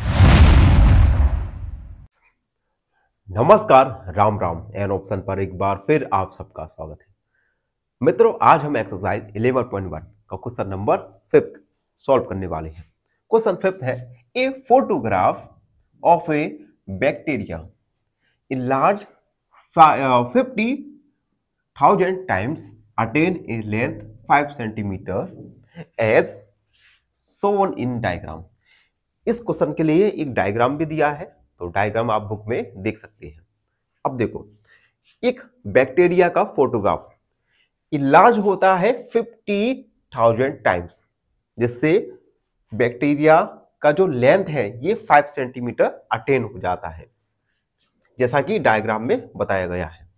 नमस्कार, राम राम। एन ऑप्शन पर एक बार फिर आप सबका स्वागत है। मित्रों, आज हम एक्सरसाइज 11.1 का क्वेश्चन नंबर 5 सॉल्व करने वाले हैं। क्वेश्चन 5 है a photograph of A bacteria enlarge 50,000 times attain a length 5 centimeter as shown in diagram। इस क्वेश्चन के लिए एक डायग्राम भी दिया है, तो डायग्राम आप बुक में देख सकते हैं। अब देखो, एक बैक्टीरिया का फोटोग्राफ इलाज होता है 50,000 टाइम्स, जिससे बैक्टीरिया का जो लेंथ है ये 5 सेंटीमीटर अटेन हो जाता है, जैसा कि डायग्राम में बताया गया है।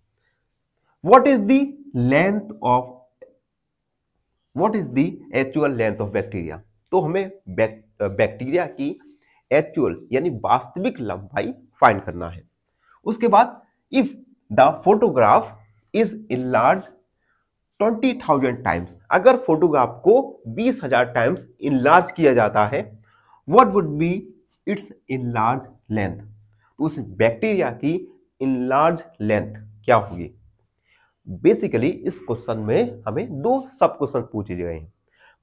What is the actual length of bacteria? तो हमें बैक्टीरिया की एक्चुअल यानी वास्तविक लंबाई फाइंड करना है। उसके बाद if the photograph is enlarged 20,000 times, अगर फोटोग्राफ को 20,000 टाइम्स इनलार्ज किया जाता है, what would be it's enlarge length, तो उस बैक्टीरिया की इनलार्ज लेंथ क्या होगी। बेसिकली इस क्वेश्चन में हमें दो सब क्वेश्चन पूछे गए हैं।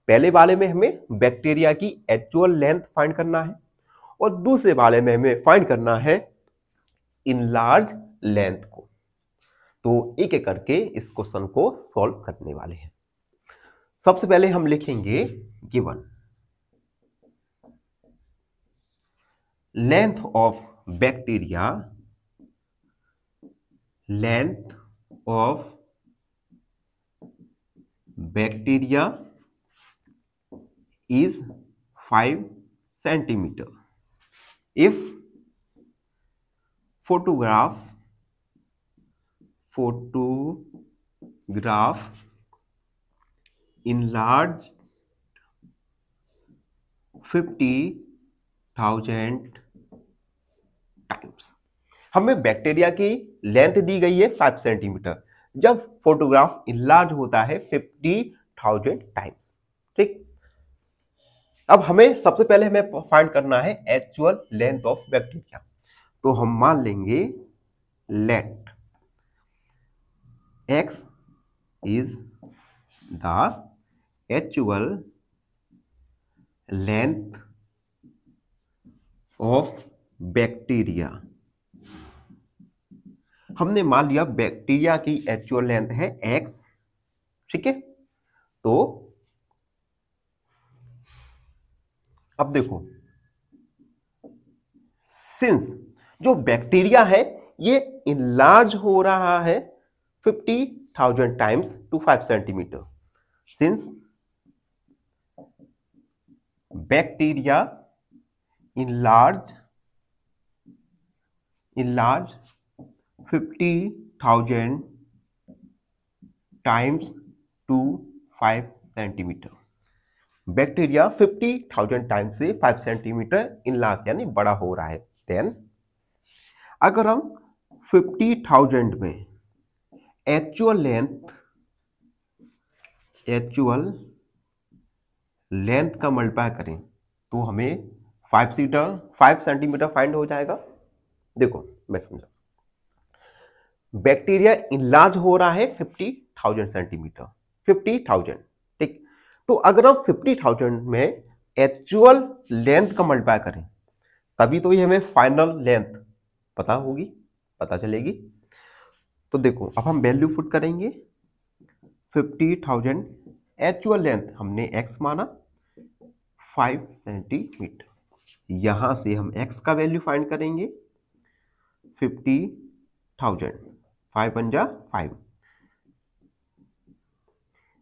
पहले वाले में हमें बैक्टीरिया की एक्चुअल लेंथ फाइंड करना है और दूसरे वाले में हमें फाइंड करना है इनलार्ज लेंथ को। तो एक एक करके इस क्वेश्चन को सॉल्व करने वाले हैं। सबसे पहले हम लिखेंगे given length of bacteria, length of bacteria is 5 centimeter. If photograph enlarged 50,000 times, हमें बैक्टीरिया की लेंथ दी गई है 5 सेंटीमीटर जब फोटोग्राफ इनलार्ज होता है 50,000 टाइम्स। ठीक, अब हमें सबसे पहले हमें फाइंड करना है एक्चुअल लेंथ ऑफ बैक्टीरिया। तो हम मान लेंगे let x is the actual length of bacteria. हमने मान लिया बैक्टीरिया की एक्चुअल लेंथ है x, ठीक है। तो अब देखो, सिंस जो बैक्टीरिया है ये इनलार्ज हो रहा है 50,000 times to 5 centimetre, since bacteria enlarge 50,000 times to 5 centimetre, bacteria 50,000 times से 5 सेंटीमीटर इनलार्ज यानी बड़ा हो रहा है। देन अगर हम 50,000 में एक्चुअल लेंथ का मल्टीप्लाई करें तो हमें 5 सेंटीमीटर फाइंड हो जाएगा। देखो मैं समझा, बैक्टीरिया इनलार्ज हो रहा है 50,000 सेंटीमीटर, 50,000, ठीक। तो अगर हम 50,000 में एक्चुअल लेंथ का मल्टीप्लाई करें तभी तो ये हमें फाइनल लेंथ पता चलेगी। तो देखो अब हम वैल्यू पुट करेंगे, 50,000 एक्चुअल लेंथ हमने x माना 5 सेंटीमीटर, यहां से हम x का वैल्यू फाइंड करेंगे 50,000, 5 × 5,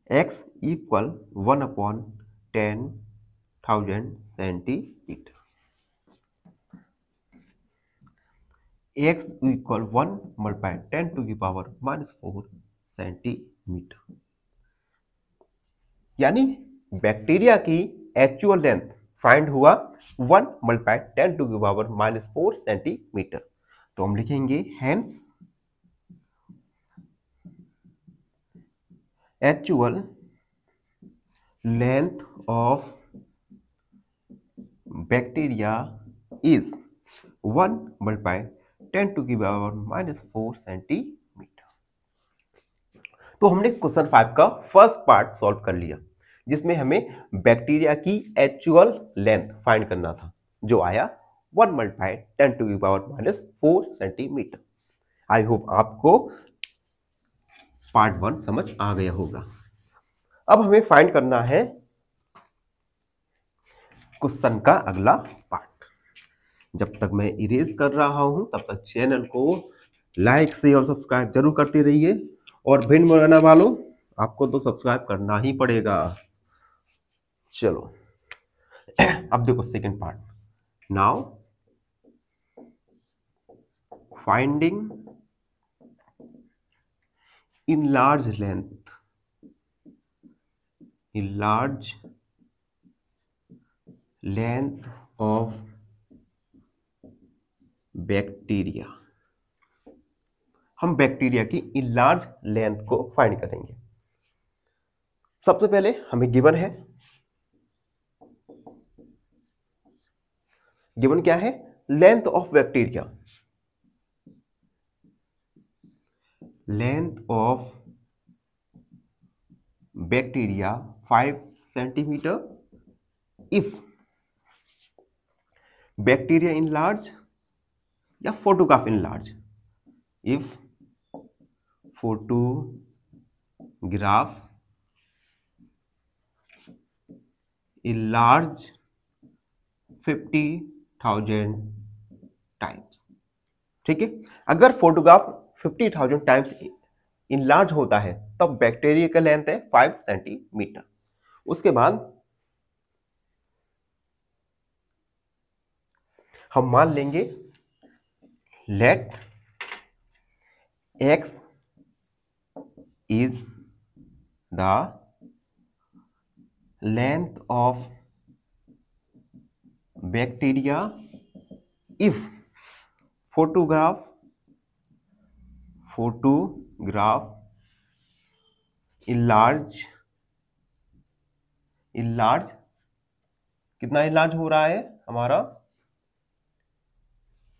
x equal 1/10,000 centimetre, x equal 1 multiply 10 to the power -4 centimetre, यानी बैक्टीरिया की एक्चुअल लेंथ फाइंड हुआ 1 multiply 10 to the power -4 centimetre. तो हम लिखेंगे hence actual length of bacteria is 1 multiply 10 to the power -4 centimetre. तो हमने question 5 का first part solve कर लिया जिसमें हमें बैक्टीरिया की एक्चुअल लेंथ फाइंड करना था, जो आया 1 multiply 10 to the power -4 centimetre. I hope आपको पार्ट 1 समझ आ गया होगा। अब हमें फाइंड करना है क्वेश्चन का अगला पार्ट। जब तक मैं इरेज कर रहा हूं तब तक चैनल को लाइक शेयर और सब्सक्राइब जरूर करते रहिए, और भिन्न बनाना वालों आपको तो सब्सक्राइब करना ही पड़ेगा। चलो अब देखो second part. Now finding enlarge length of bacteria. हम बैक्टीरिया की इनलार्ज लेंथ को फाइंड करेंगे। सबसे पहले हमें गिवन है, गिवन क्या है, length of bacteria, length of bacteria 5 centimetre if bacteria enlarge या photograph enlarge, if photograph enlarge 50,000 times. ठीक है, अगर फोटोग्राफ 50,000 टाइम्स इन लार्ज होता है तब बैक्टीरिया का लेंथ है 5 सेंटीमीटर। उसके बाद हम मान लेंगे let x is the length of bacteria if photograph enlarge कितना enlarge हो रहा है हमारा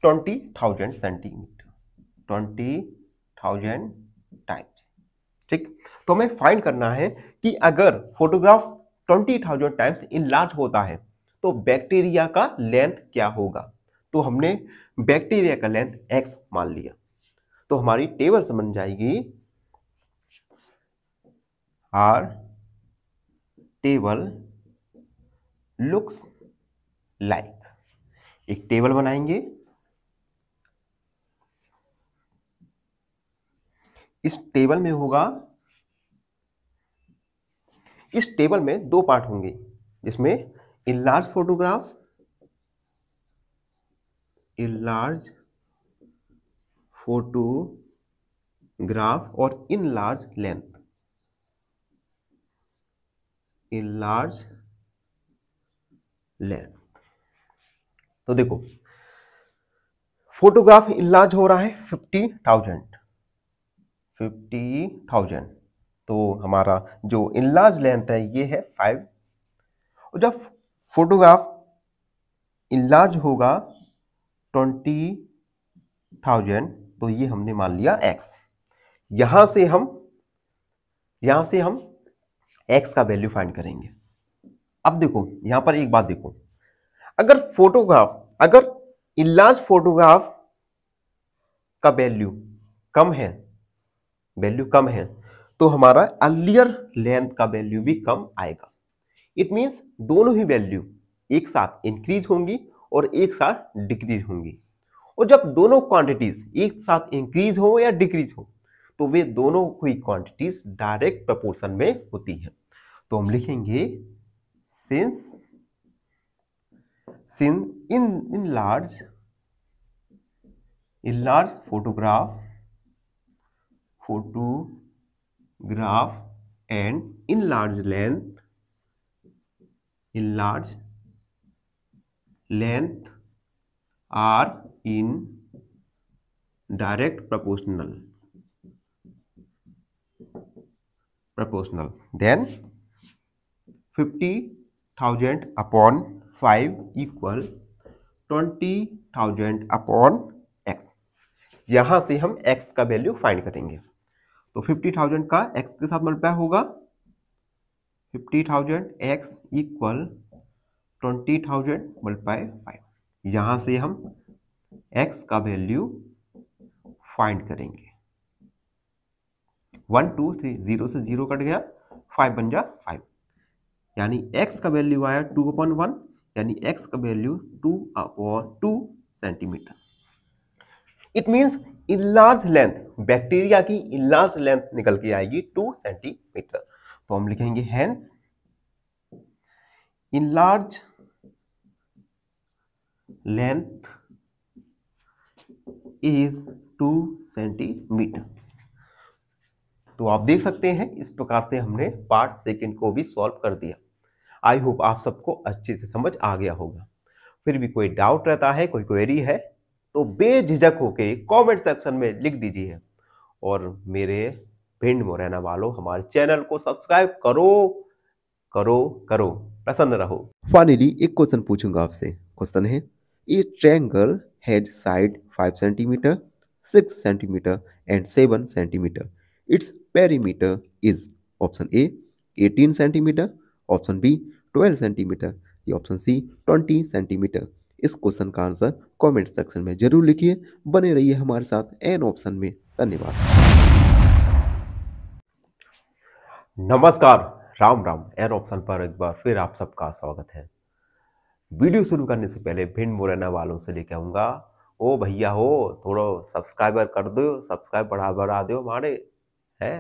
20,000 सेंटीमीटर, 20,000 टाइम्स। ठीक, तो हमें फाइंड करना है कि अगर फोटोग्राफ 20,000 टाइम्स इनलार्ज होता है तो बैक्टीरिया का लेंथ क्या होगा। तो हमने बैक्टीरिया का लेंथ x मान लिया, तो हमारी टेबल से बन जाएगी, आर टेबल लुक्स लाइक, एक टेबल बनाएंगे, इस टेबल में होगा, इस टेबल में दो पार्ट होंगे जिसमें इनलार्ज फोटोग्राफ, इनलार्ज फोटोग्राफ और इनलार्ज लेंथ, इनलार्ज लेंथ। तो देखो फोटोग्राफ इनलार्ज हो रहा है 50,000, तो हमारा जो इनलार्ज लेंथ है ये है 5। और जब फोटोग्राफ इनलार्ज होगा 20,000 तो ये हमने मान लिया x। यहां से हम x का वैल्यू फाइंड करेंगे। अब देखो यहां पर एक बात देखो, अगर इनलार्ज फोटोग्राफ का वैल्यू कम है तो हमारा अर्लियर लेंथ का वैल्यू भी कम आएगा। इट मींस दोनों ही वैल्यू एक साथ इंक्रीज होंगी और एक साथ डिक्रीज होंगी। और जब दोनों क्वांटिटीज एक साथ इंक्रीज हो या डिक्रीज हो तो वे दोनों हुई क्वांटिटीज डायरेक्ट प्रोपोर्शन में होती है। तो हम लिखेंगे since in large photograph and in large length are in direct proportional, then 50,000 upon 5 equal 20,000 upon x। यहां से हम x का वैल्यू फाइंड करेंगे। तो 50,000 का x के साथ मल्टीप्लाई होगा, 50,000 x इक्वल 20,000 मल्टीप्लाई 5। यहां से हम x का वैल्यू फाइंड करेंगे। 1 2 3 0 से 0 कट गया, 5 बन जा 5, यानी x का वैल्यू आया 2/1, यानी x का value 2/2 centimetre. It means enlarge length, bacteria की इनलार्ज लेंथ निकल के आएगी 2 सेंटीमीटर। तो हम लिखेंगे hence enlarge length is 2 centimetre. तो आप देख सकते हैं इस प्रकार से हमने पार्ट सेकंड को भी सॉल्व कर दिया। आई होप आप सबको अच्छे से समझ आ गया होगा। फिर भी कोई डाउट रहता है, कोई क्वेरी है तो बेझिझक होके कमेंट सेक्शन में लिख दीजिए और मेरे भिंड मुरैना वालों हमारे चैनल को सब्सक्राइब करो करो करो, प्रसन्न रहो। फाइनली एक क्वेश्चन पूछूंगा आपसे। क्वेश्चन है, a triangle has side 5 centimetre, 6 centimetre and 7 centimetre. Its perimeter is option A 18 centimetre, option B 12 centimetre, या ऑप्शन सी 20 सेंटीमीटर। इस क्वेश्चन का आंसर कमेंट सेक्शन में जरूर लिखिए। बने रहिए हमारे साथ एन ऑप्शन में। धन्यवाद। नमस्कार, राम राम। एन ऑप्शन पर एक बार फिर आप सबका स्वागत है। वीडियो शुरू करने से पहले भिंड मुरैना वालों से लेकर आऊँगा, ओ भैया हो, थोड़ा सब्सक्राइबर कर दो, सब्सक्राइब बढ़ा दो हमारे, है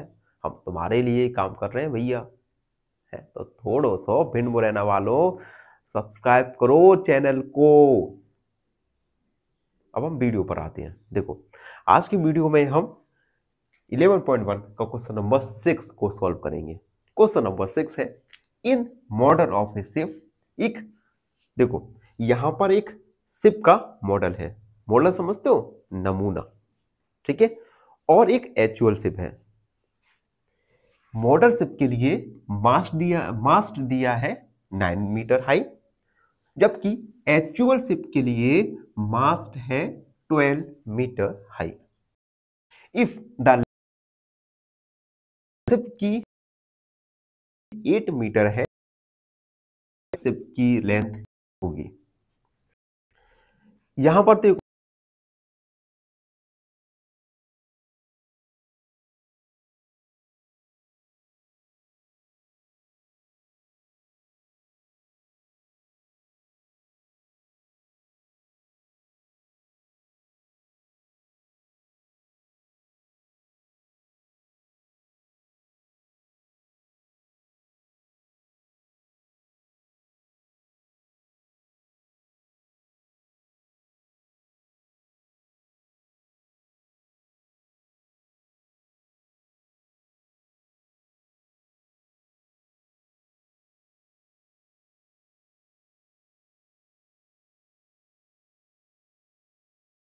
हम तुम्हारे लिए काम कर रहे हैं भैया, है तो थोड़ा सा भिंड मुरैना वालों सब्सक्राइब करो चैनल को। अब हम वीडियो पर आते हैं। देखो, आज की वीडियो में हम 11.1 का क्वेश्चन नंबर 6 को सॉल्व करेंगे। क्वेश्चन नंबर 6 है, इन मॉडल ऑफ ए शिप। एक देखो, यहां पर एक शिप का मॉडल है। मॉडल समझते हो, नमूना, ठीक है, और एक एक्चुअल शिप है। मॉडल शिप के लिए मास्ट दिया है 9 मीटर हाई, जबकि एक्चुअल शिप के लिए मास्ट है 12 metre high. If the ship की 8 मीटर है, शिप की लेंथ होगी। यहां पर देखो,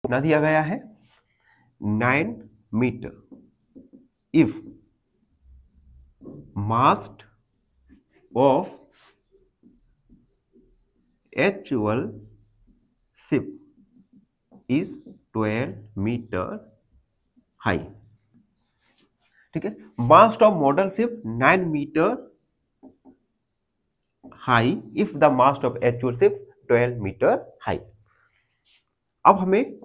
कितना दिया गया है, 9 metre. If mast of actual ship is 12 metre high, ठीक है। Mast of model ship 9 metre high if the mast of actual ship 12 metre high. अब हमें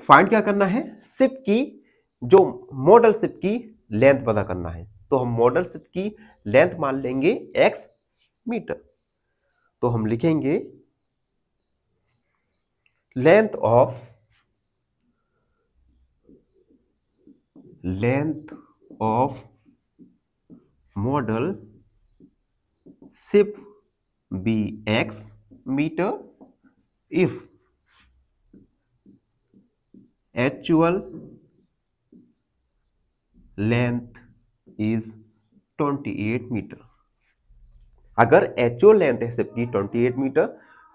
फाइंड क्या करना है, शिप की, जो मॉडल शिप की लेंथ पता करना है। तो हम मॉडल शिप की लेंथ मान लेंगे x मीटर। तो हम लिखेंगे length of model ship be x meter if actual length is 28 metre. अगर एक्चुअल लेंथ है शिप की 28 मीटर,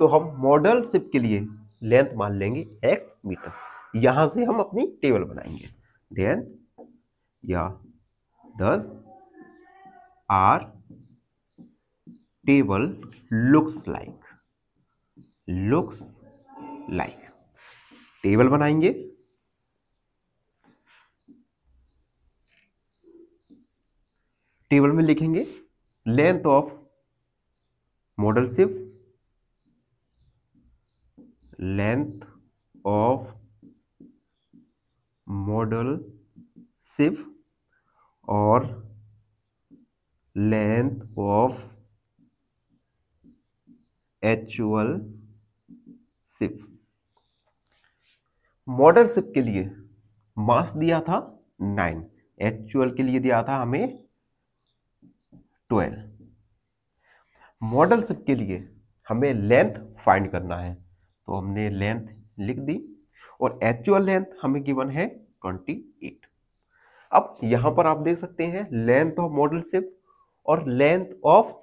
तो हम मॉडल शिप के लिए लेंथ मान लेंगे x मीटर। यहां से हम अपनी टेबल बनाएंगे। देन या 10 our table looks like table बनाएंगे। टेबल में लिखेंगे length of model ship, length of model ship और length of actual ship. Model ship के लिए मास दिया था 9, एक्चुअल के लिए दिया था हमें 12। मॉडल शिप के लिए हमें लेंथ फाइंड करना है, तो हमने लेंथ लिख दी, और एक्चुअल लेंथ हमें गिवन है 28। अब यहां पर आप देख सकते हैं लेंथ ऑफ मॉडल शिप और लेंथ ऑफ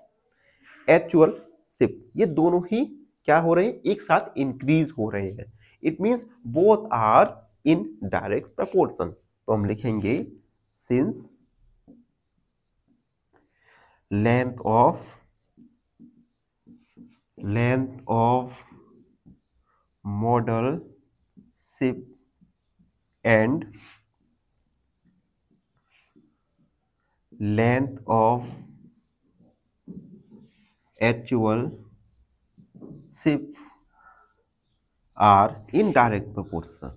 एक्चुअल शिप, ये दोनों ही क्या हो रहे हैं, एक साथ इंक्रीज हो रहे हैं। It means both are in direct proportion. तो हम लिखेंगे since length of model ship and length of actual ship are in direct proportion.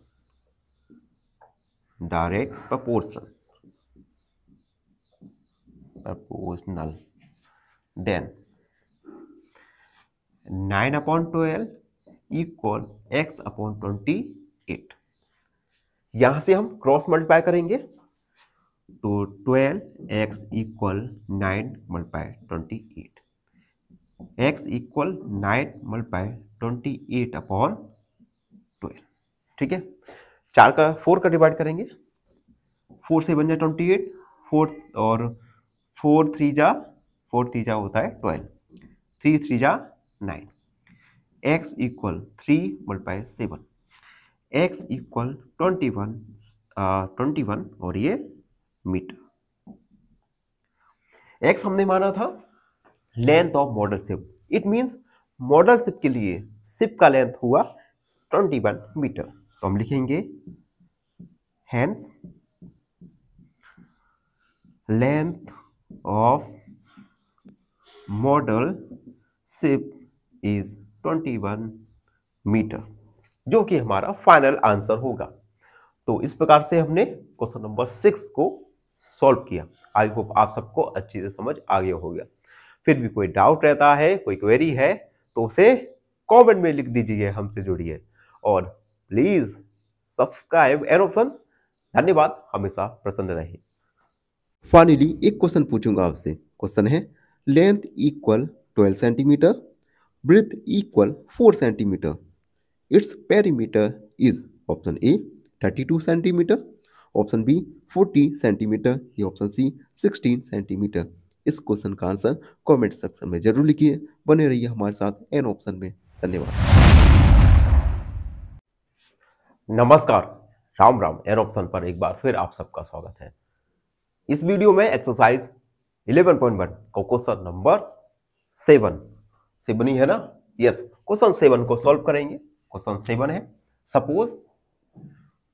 Proportional. Then 9/12 equal x/28। यहां से हम क्रॉस मल्टीप्लाई करेंगे तो 12x इक्वल 9/28, x इक्वल 9/28/12। ठीक है, 4 का डिवाइड करेंगे, 4 से बन जाए 28, 4 और 4 3 जा होता है 12, 3 3 जा 9, x इक्वल 3/7, x इक्वल 21 और ये मीटर। x हमने माना था length of model ship, it means model ship के लिए शिप का लेंथ हुआ 21 मीटर। तो हम लिखेंगे hence length of model ship is 21 metre, जो कि हमारा फाइनल आंसर होगा। तो इस प्रकार से हमने क्वेश्चन नंबर 6 को सॉल्व किया। आई होप आप सबको अच्छी से समझ आ गया होगा। फिर भी कोई डाउट रहता है, कोई क्वेरी है, तो उसे कमेंट में लिख दीजिए, हमसे जुड़िए और प्लीज सब्सक्राइब एन ऑप्शन। धन्यवाद, हमेशा प्रसन्न रहिए। फाइनली एक क्वेश्चन पूछूंगा आपसे। क्वेश्चन है length equal 12 centimetre, breadth equal 4 centimetre, its perimeter is option A 32 centimetre, option B 40 centimetre, या ऑप्शन सी 16 सेंटीमीटर। इस क्वेश्चन का आंसर कमेंट सेक्शन में जरूर लिखिए। बने रहिए हमारे साथ एन ऑप्शन में। धन्यवाद। नमस्कार, राम राम। एन ऑप्शन पर एक बार फिर आप सबका स्वागत है। इस वीडियो में एक्सरसाइज 11.1 को क्वेश्चन नंबर 7 ही है ना? यस, क्वेश्चन 7 को सॉल्व करेंगे। क्वेश्चन 7 है, suppose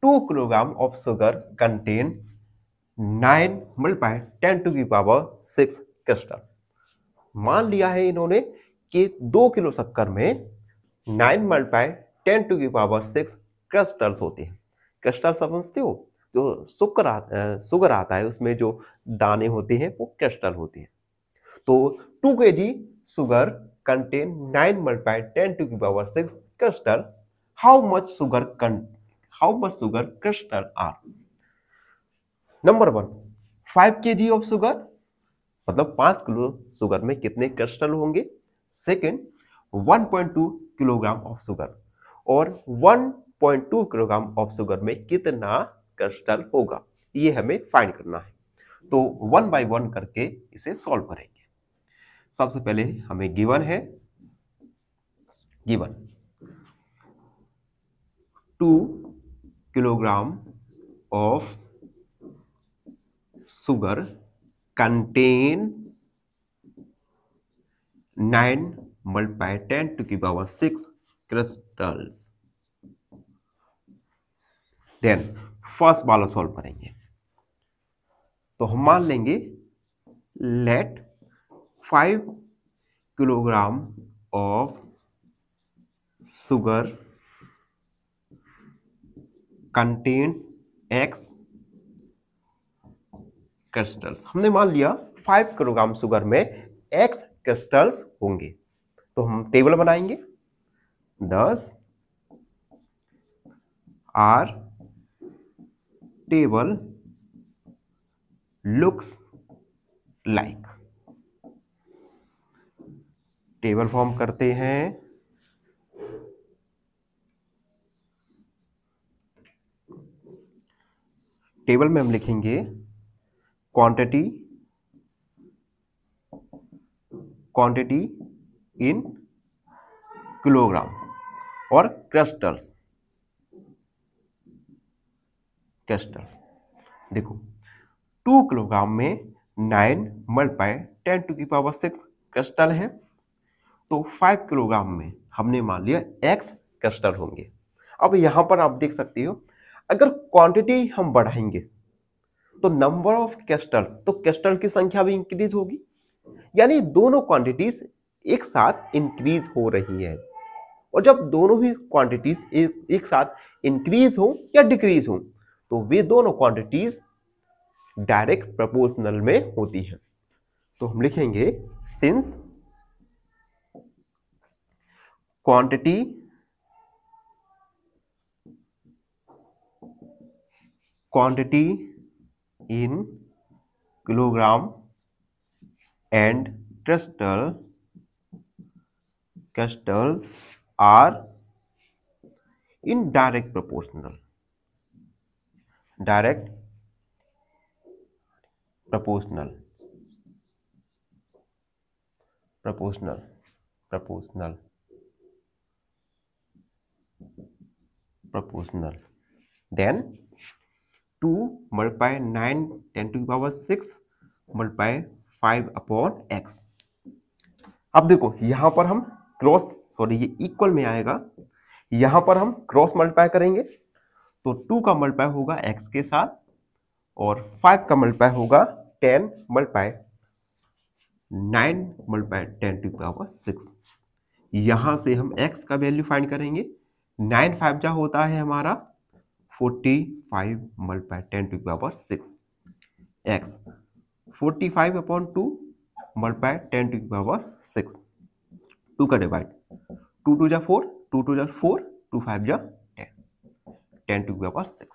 2 kilogram of sugar contain 9/10⁶ crystal. मान लिया है इन्होंने कि 2 किलो शक्कर में 9/10⁶ क्रिस्टल्स होते हैं। क्रिस्टल समझते हो? जो शुगर आता है उसमें जो दाने होते हैं वो क्रिस्टल होते हैं। तो 2 kg sugar contain 9/10⁶ crystal. How much sugar crystal are? Number 1, 5 kg of sugar, मतलब 5 किलो शुगर में कितने क्रिस्टल होंगे। सेकेंड, 1.2 किलोग्राम ऑफ शुगर, और 1.2 किलोग्राम ऑफ शुगर में कितना क्रिस्टल होगा, ये हमें फाइंड करना है। तो 1 by 1 करके इसे सॉल्व करेंगे। सबसे पहले हमें गिवन है, 2 kilogram of sugar contains 9/10⁶ crystals। Then first वाला सॉल्व करेंगे। तो हम मान लेंगे let 5 kilogram of sugar contains x crystals. हमने मान लिया 5 किलोग्राम शुगर में x क्रिस्टल्स होंगे। तो हम टेबल बनाएंगे। 10 our table looks like. Table form करते हैं। टेबल में हम लिखेंगे क्वांटिटी इन किलोग्राम और क्रिस्टल। देखो 2 किलोग्राम में 9/10⁶ 10⁶ क्रिस्टल हैं, तो 5 किलोग्राम में हमने मान लिया x क्रिस्टल होंगे। अब यहाँ पर आप देख सकते हो, अगर क्वांटिटी हम बढ़ाएंगे तो नंबर ऑफ क्रिस्टल्स, तो क्रिस्टल की संख्या भी इंक्रीज होगी, यानी दोनों क्वांटिटीज एक साथ इंक्रीज हो रही है। और जब दोनों ही क्वांटिटीज एक साथ इंक्रीज हो या डिक्रीज हो, तो वे दोनों क्वांटिटीज डायरेक्ट प्रोपोर्शनल में होती हैं। तो हम लिखेंगे since quantity in kilogram and crystals are in direct proportional then 2 multiply 9 10⁶ multiply 5/x। अब देखो यहां पर हम ये इक्वल में आएगा, यहां पर हम क्रॉस मल्टीप्लाई करेंगे तो 2 का मल्टीप्लाई होगा x के साथ और 5 का मल्टीप्लाई होगा 10 मल्टीप्लाई 9 मल्टीप्लाई 10⁶। यहां से हम x का वैल्यू फाइंड करेंगे। 9 5 जा होता है हमारा 45 मल्टीप्लाई 10⁶, x 45/2 मल्टीप्लाई 10⁶, 2 का डिवाइड 2 2 जा 4, 2 2 जा 4, 2 5 जा 10 10⁶,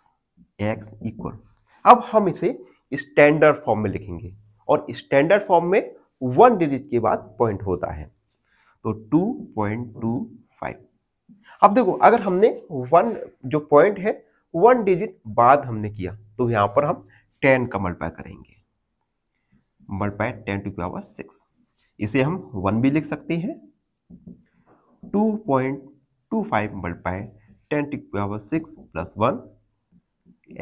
x इक्वल। अब हम इसे स्टैंडर्ड फॉर्म में लिखेंगे और स्टैंडर्ड फॉर्म में 1 डिजिट के बाद पॉइंट होता है, तो 2.25। अब देखो अगर हमने 1 जो पॉइंट है 1 डिजिट बाद हमने किया तो यहां पर हम 10 का मल्टीप्लाई करेंगे, मल्टीप्लाई 10⁶। इसे हम 1 भी लिख सकते हैं, 2.25 multiply 10⁶ plus 1,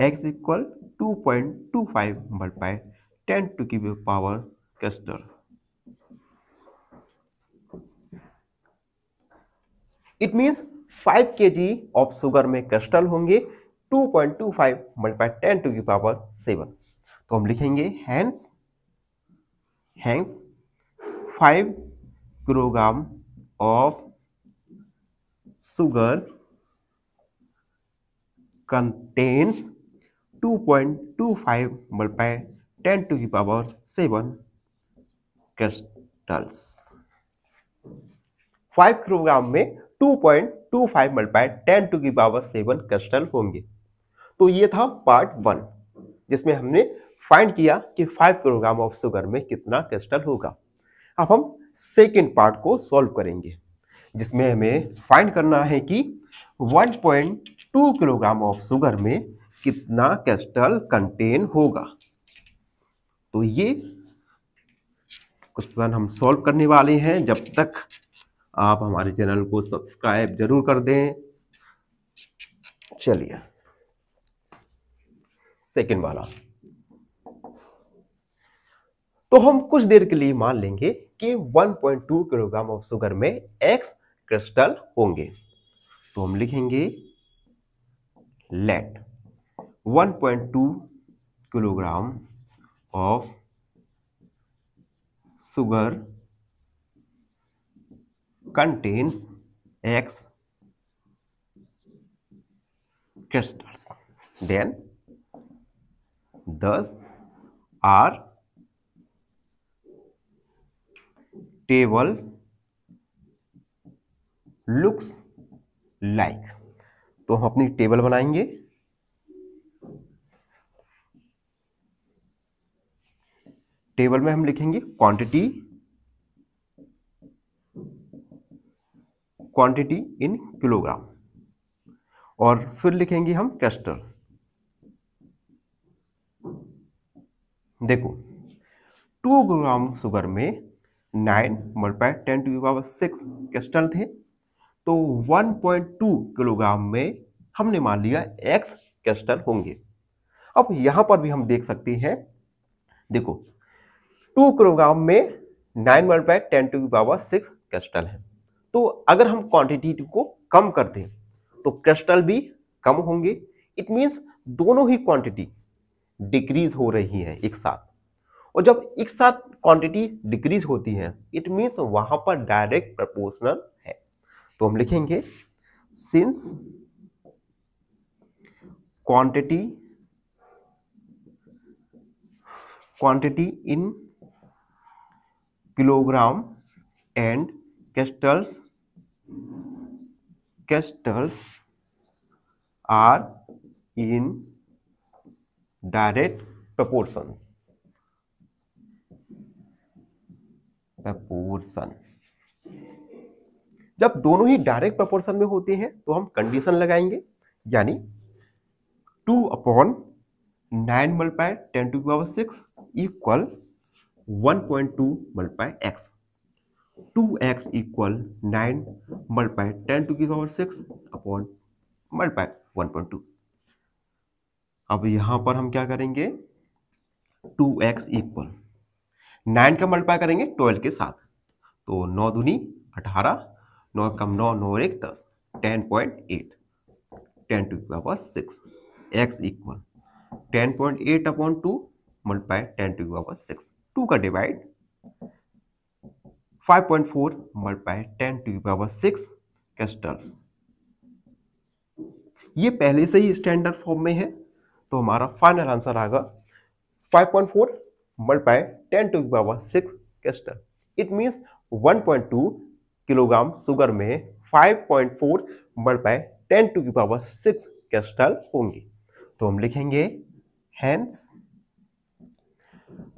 x equal 2.25 multiply 10⁻⁻⁴ crystal. It means 5 kg of sugar में क्रिस्टल होंगे 2.25 मल्टीप्लाई 10⁻⁷। तो हम लिखेंगे hence 5 kilogram of sugar contains 2.25 multiply 10⁻⁷ crystals। 5 kilogram में 2.25 मल्टीप्लाई 10⁻⁷ क्रिस्टल होंगे। तो ये था पार्ट 1 जिसमें हमने फाइंड किया कि 5 किलोग्राम ऑफ शुगर में कितना क्रिस्टल होगा। अब हम सेकेंड पार्ट को सॉल्व करेंगे जिसमें हमें फाइंड करना है कि 1.2 किलोग्राम ऑफ शुगर में कितना क्रिस्टल कंटेन होगा। तो ये क्वेश्चन हम सॉल्व करने वाले हैं। जब तक आप हमारे चैनल को सब्सक्राइब जरूर कर दें। चलिए सेकेंड वाला, तो हम कुछ देर के लिए मान लेंगे कि 1.2 किलोग्राम ऑफ शुगर में x क्रिस्टल होंगे। तो हम लिखेंगे let 1.2 kilogram of sugar contains x crystals, then thus our table looks like। तो हम अपनी टेबल बनाएंगे। टेबल में हम लिखेंगे क्वांटिटी इन किलोग्राम और फिर लिखेंगे हम क्रिस्टल। देखो 2 ग्राम शुगर में 9 मल्टीप्लाई 10⁶ क्रिस्टल थे, तो 1.2 किलोग्राम में हमने मान लिया x क्रिस्टल होंगे। अब यहां पर भी हम देख सकते हैं, देखो 2 किलोग्राम में 9×10⁶ क्रिस्टल है। तो अगर हम क्वांटिटी को कम कर दें तो क्रिस्टल भी कम होंगे। इट मींस दोनों ही क्वांटिटी डिक्रीज हो रही है एक साथ, और जब एक साथ क्वांटिटी डिक्रीज होती है इट मींस वहां पर डायरेक्ट प्रोपोर्शनल है। तो हम लिखेंगे since quantity in kilogram and crystals are in direct proportion। जब दोनों ही डायरेक्ट प्रोपोर्शन में होते हैं तो हम कंडीशन लगाएंगे, यानी 2/9×10⁶ equal 1.2 x, 2x equal 9×10⁶ upon 1.2। अब यहां पर हम क्या करेंगे, 2x इक्वल 9 का मल्टीप्लाई करेंगे 12 के साथ, तो 9 दूनी 18, 9 कम 9, 9 और 1 10, 10.8 10⁶ x इक्वल 10.8 अपॉन 2 मल्टीप्लाई 10⁶, 2 का डिवाइड 5.4 मल्टीप्लाई 10⁶ क्रिस्टल्स। ये पहले से ही स्टैंडर्ड फॉर्म में है, तो हमारा फाइनल आंसर आएगा 5.4 multiply 10⁶ crystal. It means 1.2 kilogram sugar में 5.4 मल्टीप्लाई 10⁶ क्रिस्टल होंगे। तो हम लिखेंगे hence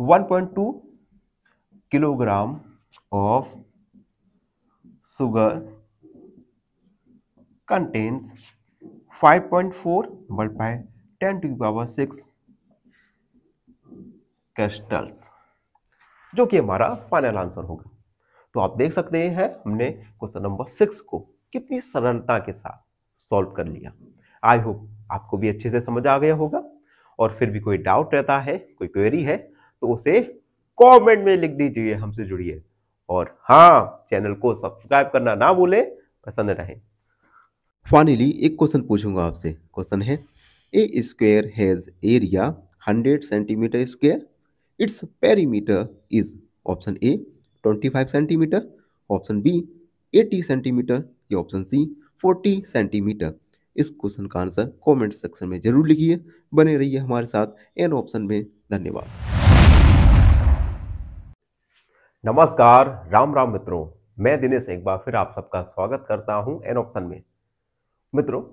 1.2 kilogram of sugar contains 5.4 multiply 10⁶ crystals, जो कि हमारा फाइनल आंसर होगा। तो आप देख सकते हैं हमने क्वेश्चन नंबर 6 को कितनी सरलता के साथ सॉल्व कर लिया। आई होप आपको भी अच्छे से समझ आ गया होगा, और फिर भी कोई डाउट रहता है, कोई क्वेरी है, तो उसे कमेंट में लिख दीजिए, हमसे जुड़िए। और हाँ, चैनल को सब्सक्राइब करना ना भूलें, पसंद रहे। फाइनली एक क्वेश्चन पूछूंगा आपसे। क्वेश्चन है, a square has area 100 centimetre square, its perimeter is option A 25 centimetre, option B 80 centimetre, या ऑप्शन सी 40 सेंटीमीटर। इस क्वेश्चन का आंसर कमेंट सेक्शन में जरूर लिखिए। बने रहिए हमारे साथ एन ऑप्शन में। धन्यवाद। नमस्कार, राम राम मित्रों, मैं दिनेश एक बार फिर आप सबका स्वागत करता हूं एन ऑप्शन में। मित्रों,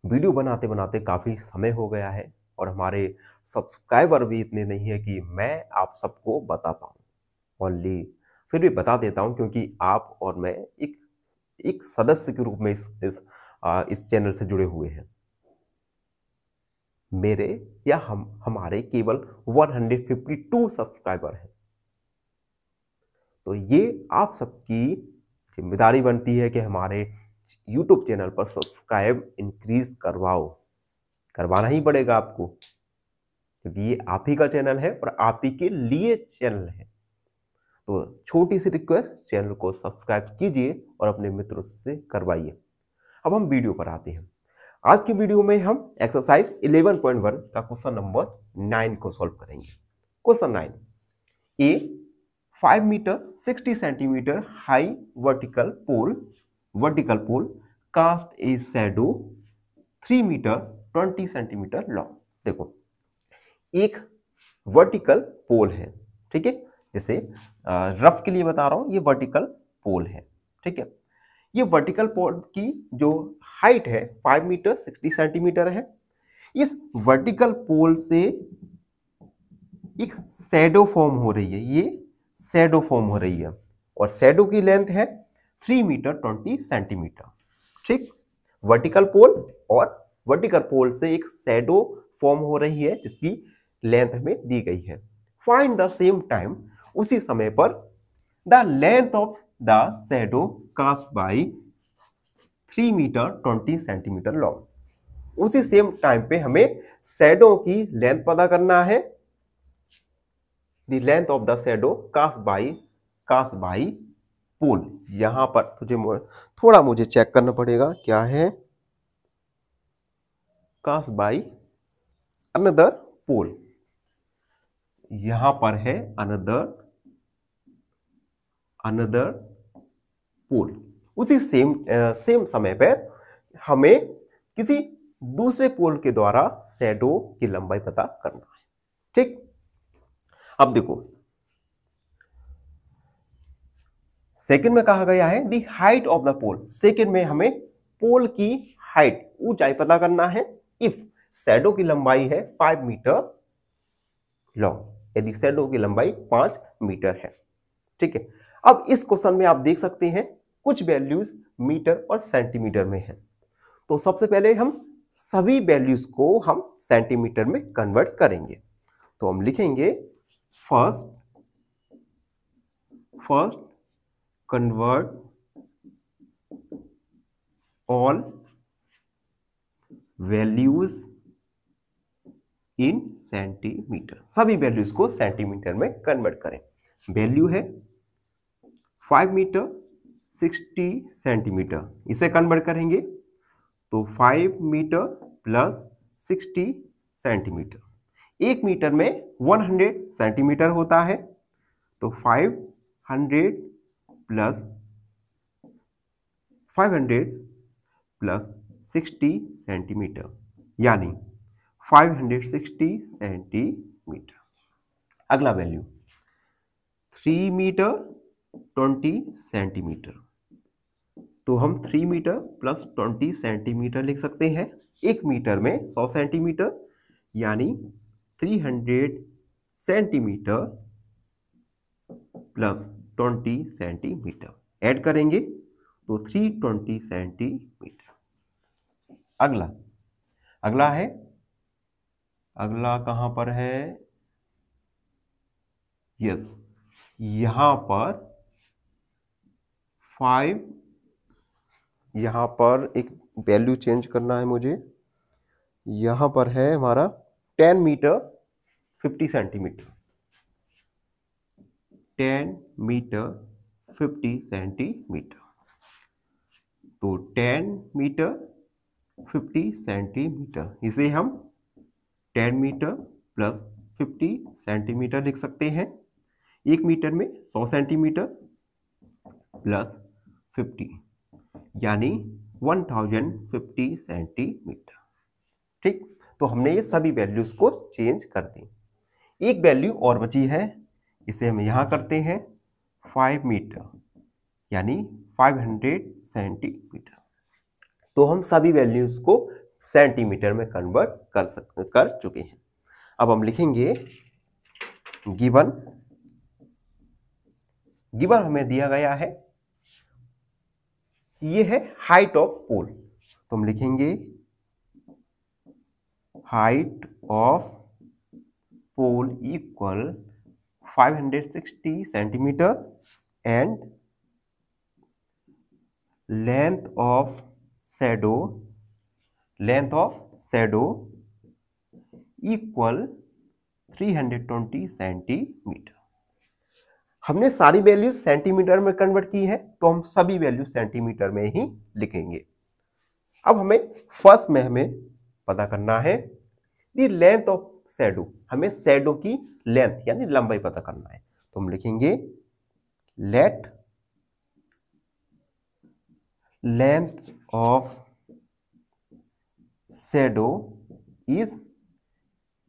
वीडियो बनाते बनाते काफ़ी समय हो गया है और हमारे सब्सक्राइबर भी इतने नहीं है कि मैं आप सबको बता पाऊँ। ओनली फिर भी बता देता हूँ, क्योंकि आप और मैं एक सदस्य के रूप में इस चैनल से जुड़े हुए हैं। मेरे या हमारे केवल 152 सब्सक्राइबर हैं। तो ये आप सबकी जिम्मेदारी बनती है कि हमारे YouTube चैनल पर सब्सक्राइब इंक्रीज करवाना ही पड़ेगा आपको, क्योंकि ये आप ही का चैनल है और आप ही के लिए चैनल है। तो छोटी सी रिक्वेस्ट, चैनल को सब्सक्राइब कीजिए और अपने मित्रों से करवाइए। अब हम वीडियो पर आते हैं। आज की वीडियो में हम एक्सरसाइज 11.1 का क्वेश्चन नंबर 9 को सॉल्व करेंगे। Question 9, a 5 metre 60 centimetre high vertical pole cast a shadow 3 metre 20 centimetre long. देखो, एक वर्टिकल पोल है, ठीक है, जैसे रफ के लिए बता रहा हूं, ये वर्टिकल पोल है, ठीक है। ये वर्टिकल पोल की जो हाइट है 5 मीटर 60 सेंटीमीटर है। इस वर्टिकल पोल से एक शैडो फॉर्म हो रही है, ये शैडो फॉर्म हो रही है, और शैडो की लेंथ है 3 मीटर 20 सेंटीमीटर, ठीक। वर्टिकल पोल और वर्टिकल पोल से एक शैडो फॉर्म हो रही है जिसकी लेंथ हमें दी गई है। फाइंड द सेम टाइम, उसी समय पर the length of the shadow cast by 3 metre 20 centimetre long. उसी सेम टाइम पे हमें शैडो की लेंथ पता करना है the length of the shadow cast by pole. यहां पर थोड़ा मुझे चेक करना पड़ेगा क्या है, कास्ट बाई अनदर पोल। यहां पर है अनदर पोल। उसी सेम समय पर हमें किसी दूसरे पोल के द्वारा शैडो की लंबाई पता करना है। ठीक, अब देखो सेकंड में कहा गया है the height of the pole. Second में हमें पोल की हाइट, ऊंचाई पता करना है। इफ शैडो की लंबाई है 5 मीटर लॉन्ग, यदि शैडो की लंबाई 5 मीटर है। ठीक है, अब इस क्वेश्चन में आप देख सकते हैं कुछ वैल्यूज मीटर और सेंटीमीटर में है। तो सबसे पहले हम सभी वैल्यूज को हम सेंटीमीटर में कन्वर्ट करेंगे। तो हम लिखेंगे first convert all values in centimetre. सभी वैल्यूज को सेंटीमीटर में कन्वर्ट करें। वैल्यू है 5 मीटर 60 सेंटीमीटर, इसे कन्वर्ट करेंगे तो 5 मीटर प्लस 60 सेंटीमीटर। 1 मीटर में 100 सेंटीमीटर होता है, तो 500 प्लस 60 सेंटीमीटर, यानी 560 सेंटीमीटर। अगला वैल्यू 3 मीटर 20 सेंटीमीटर, तो हम 3 मीटर प्लस 20 सेंटीमीटर लिख सकते हैं। 1 मीटर में 100 सेंटीमीटर, यानी 300 सेंटीमीटर प्लस 20 सेंटीमीटर ऐड करेंगे तो 320 सेंटीमीटर। अगला है, अगला कहां पर है, यस यहां पर 5, यहां पर एक वैल्यू चेंज करना है मुझे। यहां पर है हमारा 10 मीटर 50 सेंटीमीटर, 10 मीटर 50 सेंटीमीटर। तो 10 मीटर 50 सेंटीमीटर, इसे हम 10 मीटर प्लस 50 सेंटीमीटर लिख सकते हैं। 1 मीटर में 100 सेंटीमीटर प्लस 50, यानी 1050 सेंटीमीटर। ठीक, तो हमने ये सभी वैल्यूज को चेंज कर दी। एक वैल्यू और बची है, इसे हम यहां करते हैं 5 मीटर, यानी 500 सेंटीमीटर। तो हम सभी वैल्यूज को सेंटीमीटर में कन्वर्ट कर चुके हैं। अब हम लिखेंगे गिवन हमें दिया गया है, ये है हाइट ऑफ पोल। तो हम लिखेंगे height of pole equal 560 centimetre and length of shadow equal 320 centimetre. हमने सारी वैल्यू सेंटीमीटर में कन्वर्ट की है, तो हम सभी वैल्यू सेंटीमीटर में ही लिखेंगे। अब हमें फर्स्ट में हमें पता करना है द लेंथ ऑफ शैडो। हमें शैडो की लेंथ यानी लंबाई पता करना है, तो हम लिखेंगे late length of shadow is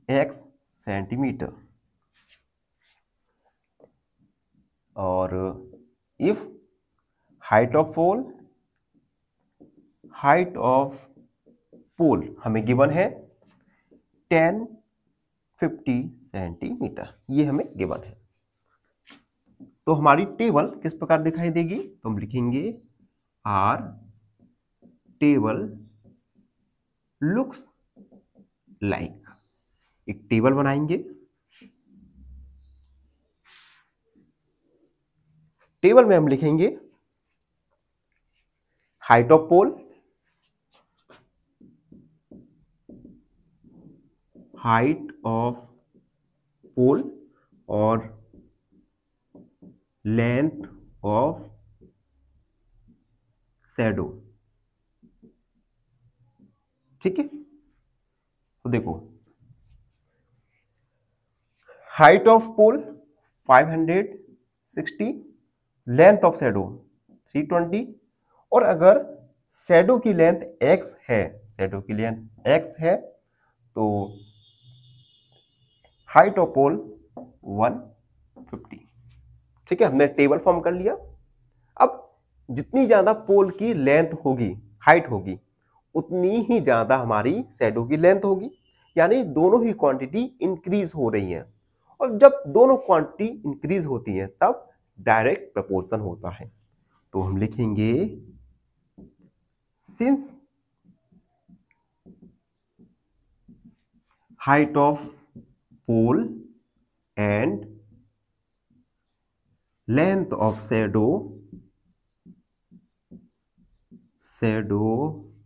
x centimetre, और इफ हाइट ऑफ पोल हमें गिवन है 1050 सेंटीमीटर, ये हमें गिवन है। तो हमारी टेबल किस प्रकार दिखाई देगी, तो हम लिखेंगे आर टेबल लुक्स लाइक। एक टेबल बनाएंगे, टेबल में हम लिखेंगे हाइट ऑफ पोल, और लेंथ ऑफ शैडो। ठीक है, तो देखो height of pole 560, length of shadow 320, और अगर शैडो की लेंथ x है, शैडो की लेंथ x है, तो हाइट ऑफ पोल 150। ठीक है, हमने टेबल फॉर्म कर लिया। अब जितनी ज्यादा पोल की लेंथ होगी, हाइट होगी, उतनी ही ज्यादा हमारी शैडो की लेंथ होगी, यानी दोनों ही क्वांटिटी इंक्रीज हो रही है। और जब दोनों क्वांटिटी इंक्रीज होती है तब डायरेक्ट प्रपोर्शन होता है। तो हम लिखेंगे since height of pole and length of shadow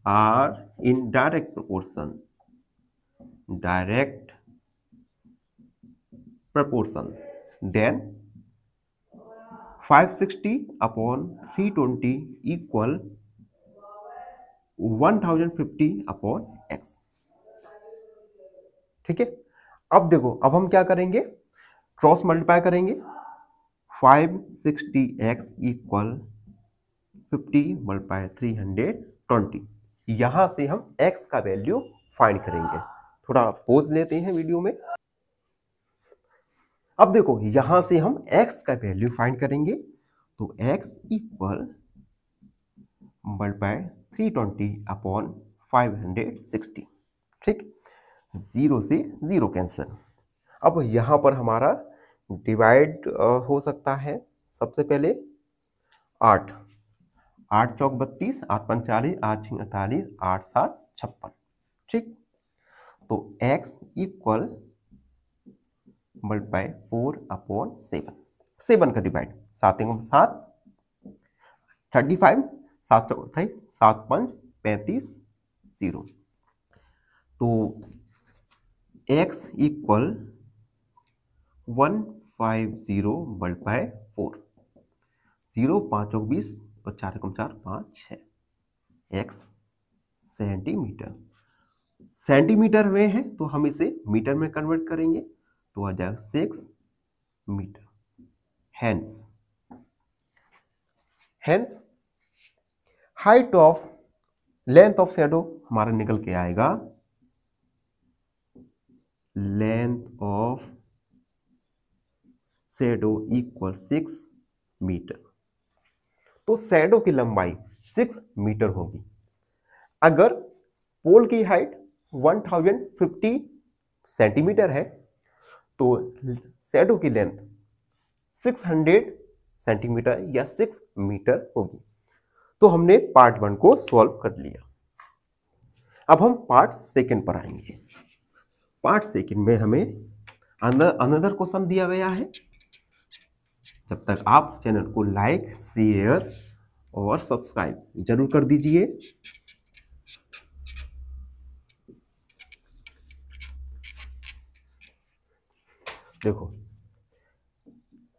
are in direct proportion, then 560 upon 320 equal 1050 upon x। ठीक है, अब देखो, अब हम क्या करेंगे, क्रॉस मल्टीप्लाई करेंगे। 560x इक्वल 50 मल्टीप्लाई 320, यहां से हम x का वैल्यू फाइंड करेंगे। थोड़ा पोज लेते हैं वीडियो में। अब देखो, यहां से हम x का वैल्यू फाइंड करेंगे, तो x इक्वल मल्टीप्लाई 320 अपॉन 560। ठीक, 0 से 0 कैंसिल। अब यहां पर हमारा डिवाइड हो सकता है। सबसे पहले 8 8 चौक 32, 8 पंच 40, 8 छीं 48, 8 7 56। ठीक, तो x इक्वल मल्टीप्लाई 4 अपॉन 7, 7 का डिवाइड 7 7, 35, 7 चौक 28, 7 पंच 35, 0। तो x इक्वल 150 मल्टीप्लाई 4, 0 5 चौक 20 और 4 एकम 4 5 6, x सेंटीमीटर। सेंटीमीटर में है तो हम इसे मीटर में कन्वर्ट करेंगे, तो आ जाएगा 6 metre. Hence height of length of shadow हमारा निकल के आएगा, length of shadow equal 6 metre. तो शैडो की लंबाई 6 मीटर होगी। अगर पोल की हाइट 1050 सेंटीमीटर है तो शैडो की लेंथ 600 सेंटीमीटर या 6 मीटर होगी। तो हमने पार्ट 1 को सॉल्व कर लिया। अब हम पार्ट सेकंड पर आएंगे। पार्ट सेकंड में हमें अनदर क्वेश्चन दिया गया है। जब तक आप चैनल को लाइक, शेयर और सब्सक्राइब जरूर कर दीजिए। देखो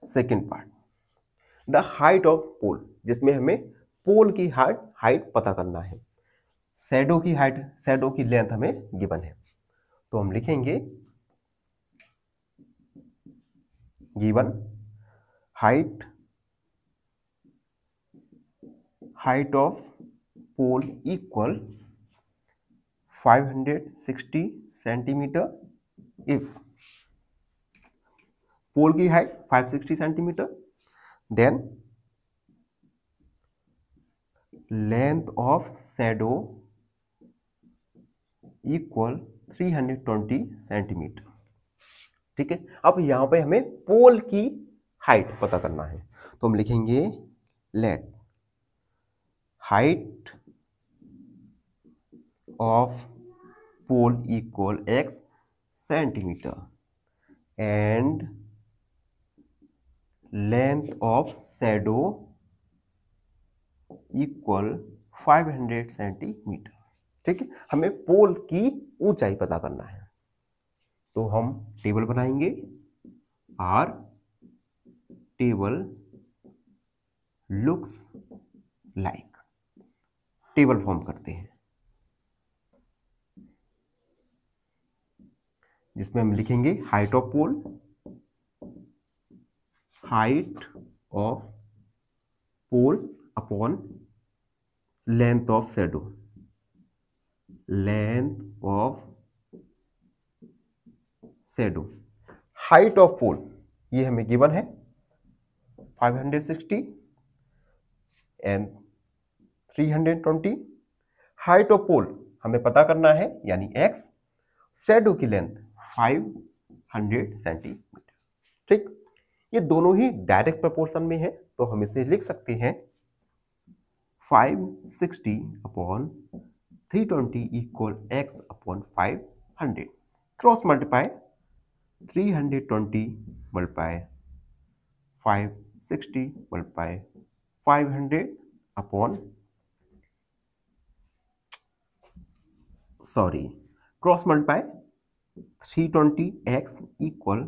second part, the height of pole, जिसमें हमें पोल की हाइट पता करना है। शैडो की हाइट, शैडो की लेंथ हमें गिवन है, तो हम लिखेंगे given height of pole equal 560 centimetre. If pole की height 560 centimetre, then length of shadow equal 320 centimetre. ठीक है, अब यहां पे हमें पोल की हाइट पता करना है, तो हम लिखेंगे let height of pole equal x centimetre and length of shadow equal 500 centimetre. ठीक है, हमें पोल की ऊंचाई पता करना है, तो हम टेबल बनाएंगे। Our table looks like, table form करते हैं जिसमें हम लिखेंगे height of pole, height of pole upon length of shadow, length of shadow. Height of pole ये हमें गिवन है 560 एंड 320। हाइट ऑफ पोल हमें पता करना है यानी x, शैडो की लेंथ 500 सेंटीमीटर। ठीक, ये दोनों ही डायरेक्ट प्रोपोर्शन में है तो हम इसे लिख सकते हैं 560 upon 320 equal x upon 500, cross multiply 320 multiply 560 multiply 500 upon cross multiply 320x equal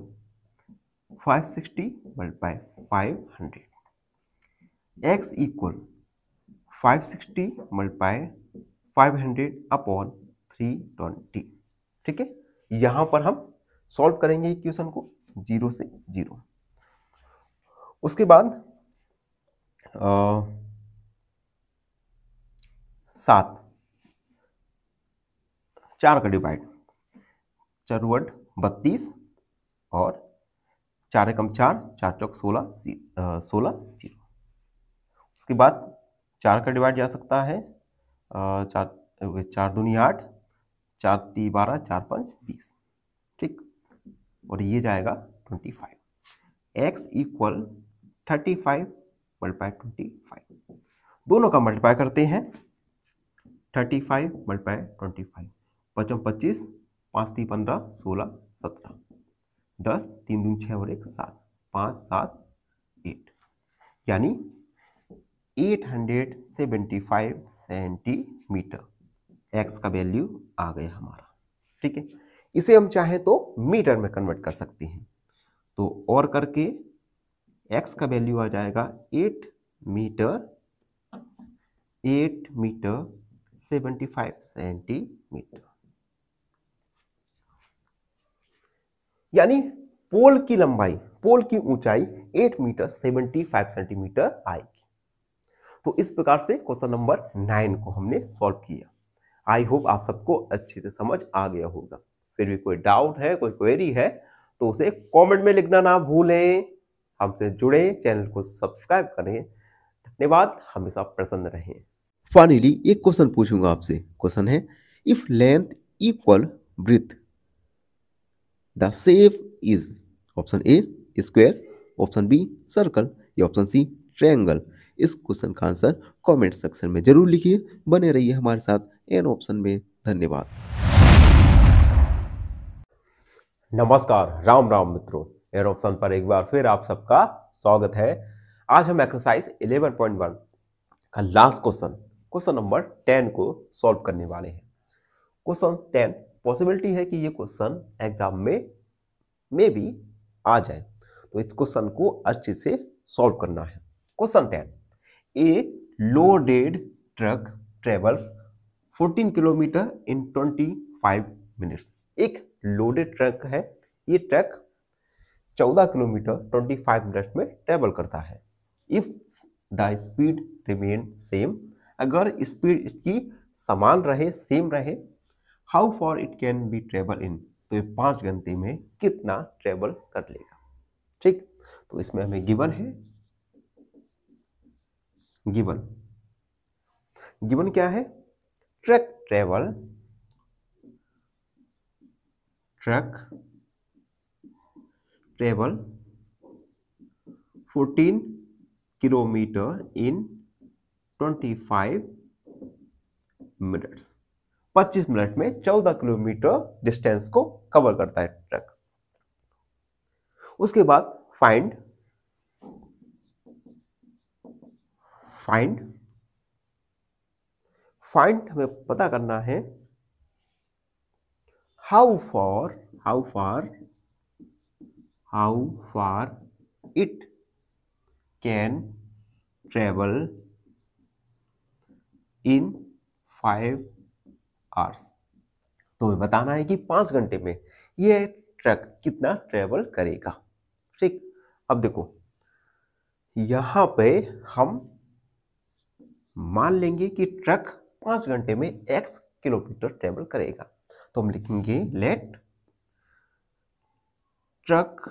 560 multiply 500, x equal 560 multiply 500 upon 320। ठीक है, यहां पर हम सॉल्व करेंगे इक्वेशन को 0 से 0। उसके बाद 7 4 का डिवाइड, चरवट 32 और 4 एकम 4, 4 चौक 16 0। उसके बाद 4 का डिवाइड जा सकता है 4 दूनी 8, 4 ती 12, 4 5 20। ठीक, और ये जाएगा 25। x इक्वल 35 मल्टीप्लाई 25, दोनों का मल्टीप्लाई करते हैं 35 मल्टीप्लाई 25, 5 25, 5 ती 15, 16 17, 10 3 दूनी 6 और 1 7, 5 7 8, यानी 875 सेंटीमीटर x का वैल्यू आ गया हमारा। ठीक है, इसे हम चाहें तो मीटर में कन्वर्ट कर सकते हैं, तो और करके x का वैल्यू आ जाएगा 8 मीटर 75 सेंटीमीटर, यानी पोल की लंबाई, पोल की ऊंचाई 8 मीटर 75 सेंटीमीटर आएगी। तो इस प्रकार से क्वेश्चन नंबर 9 को हमने सॉल्व किया। आई होप आप सबको अच्छे से समझ आ गया होगा। फिर भी कोई डाउट है, कोई क्वेरी है तो उसे कमेंट में लिखना ना भूलें। हमसे जुड़े, चैनल को सब्सक्राइब करें। धन्यवाद, हमेशा प्रसन्न रहें। फाइनली एक क्वेश्चन पूछूंगा आपसे। क्वेश्चन है, if length equal breadth the shape is, option A square, option B circle या ऑप्शन सी ट्रायंगल। इस क्वेश्चन का आंसर कमेंट सेक्शन में जरूर लिखिए। बने रहिए हमारे साथ एन ऑप्शन में। धन्यवाद। नमस्कार, राम राम मित्रों, एन ऑप्शन पर एक बार फिर आप सबका स्वागत है। आज हम एक्सरसाइज 11.1 का लास्ट क्वेश्चन नंबर 10 को सॉल्व करने वाले हैं। क्वेश्चन 10, पॉसिबिलिटी है कि ये क्वेश्चन एग्जाम में भी आ जाए, तो इस क्वेश्चन को अच्छे से सॉल्व करना है। क्वेश्चन 10, ए लोडेड ट्रक ट्रेवल्स 14 किलोमीटर इन 25 मिनट्स। एक लोडेड ट्रक है, ये ट्रक 14 किलोमीटर 25 मिनट में ट्रेवल करता है। If the speed remain same, अगर स्पीड इसकी समान रहे, सेम रहे, how for it can be travel in, तो ये 5 घंटे में कितना ट्रेवल कर लेगा। ठीक, तो इसमें हमें गिवन है, गिवन क्या है, ट्रक ट्रेवल 14 किलोमीटर इन 25 मिनट्स। 25 मिनट में 14 किलोमीटर डिस्टेंस को कवर करता है ट्रक। उसके बाद फाइंड हमें पता करना है how far how far it can travel in 5 hours. तो हमें बताना है कि 5 घंटे में ये ट्रक कितना ट्रेवल करेगा। ठीक, अब देखो यहां पे हम मान लेंगे कि ट्रक 5 घंटे में x किलोमीटर ट्रेवल करेगा। तो हम लिखेंगे let truck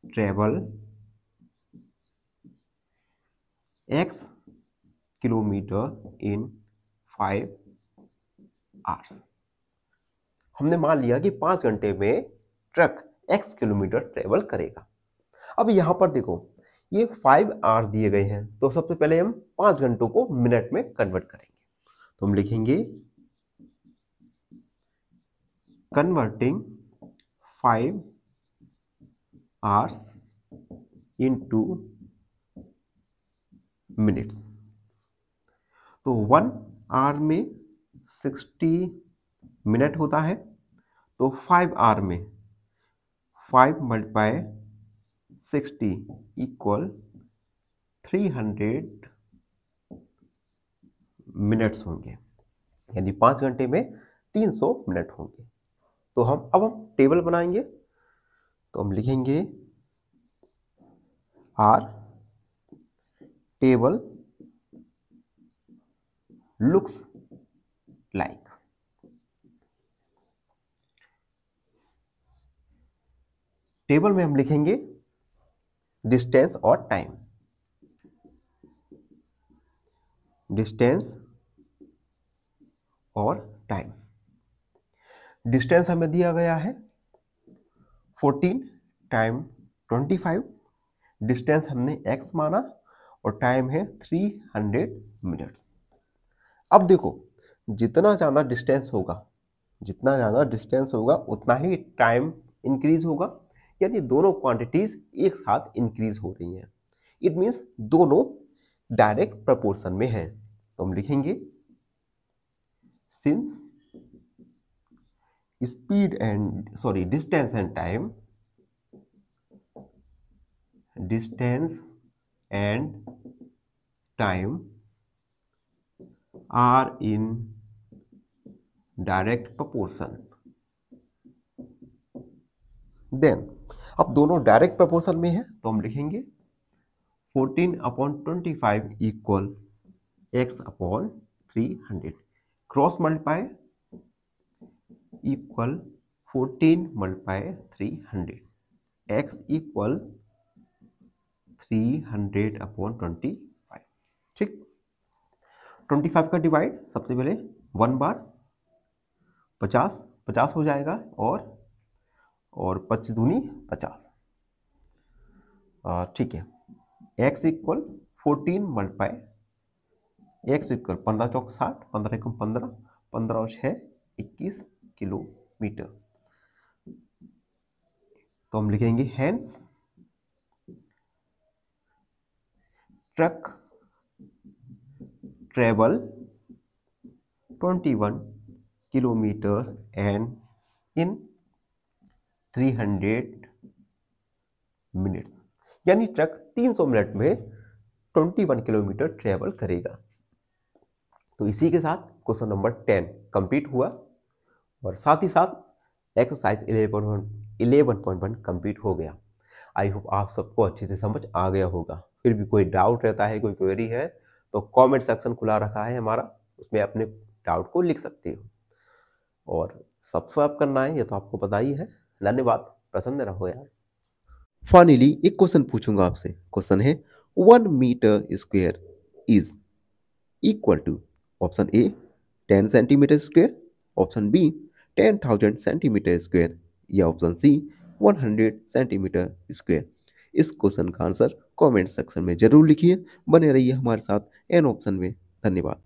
travel x kilometre in 5 hours. हमने मान लिया कि 5 घंटे में ट्रक x किलोमीटर ट्रेवल करेगा। अब यहां पर देखो ये 5 आवर्स दिए गए हैं, तो सबसे पहले हम 5 घंटों को मिनट में कन्वर्ट करेंगे। तो हम लिखेंगे कन्वर्टिंग 5 आवर्स इनटू मिनट्स। तो 1 आवर में 60 मिनट होता है, तो 5 आवर में 5 मल्टीप्लाई 60 इक्वल 300 मिनट्स होंगे, यानी 5 घंटे में 300 मिनट होंगे। तो हम टेबल बनाएंगे। तो हम लिखेंगे our table looks like. Table में हम लिखेंगे डिस्टेंस और टाइम। डिस्टेंस और टाइम। डिस्टेंस हमें दिया गया है 14 टाइम 25। डिस्टेंस हमने x माना और टाइम है 300 मिनट्स। अब देखो जितना ज़्यादा डिस्टेंस होगा उतना ही टाइम इंक्रीज होगा, यानी दोनों क्वांटिटीज एक साथ इंक्रीज हो रही हैं। इट मीन्स दोनों डायरेक्ट प्रपोर्शन में हैं। तो हम लिखेंगे since distance and time, distance and time are in direct proportion, then अब दोनों डायरेक्ट प्रपोर्शन में है, तो हम लिखेंगे 14/25 equal x/300। Cross multiply equal 14 multiply 300, x equal 300/25। ठीक, 25 का डिवाइड सबसे पहले 1 बार 50 हो जाएगा, और 25 दूनी 50। ठीक है, x equal 14 multiply x equal 15 चौक 60, 15 एकम 15, 15 और 6 21 किलोमीटर। तो हम लिखेंगे hence truck travel 21 kilometre and in 300 minutes, यानी ट्रक 300 मिनट में 21 किलोमीटर ट्रेवल करेगा। तो इसी के साथ क्वेश्चन नंबर 10 कंप्लीट हुआ, और साथ ही साथ एक्सरसाइज 11.1 कंप्लीट हो गया। आई होप आप सबको अच्छे से समझ आ गया होगा। फिर भी कोई डाउट रहता है, कोई क्वेरी है, तो कमेंट सेक्शन खुला रखा है हमारा, उसमें अपने डाउट को लिख सकते हो। और सब्सक्राइब करना है ये तो आपको पता ही है। धन्यवाद, प्रसन्न रहो यार। फाइनली एक क्वेश्चन पूछूंगा आपसे। क्वेश्चन है 1 metre square is equal to option A 10 centimetre square, option B 10,000 centimetre square, या ऑप्शन सी 100 सेंटीमीटर स्क्वायर। इस क्वेश्चन का आंसर कमेंट सेक्शन में जरूर लिखिए। बने रहिए हमारे साथ एन ऑप्शन में। धन्यवाद।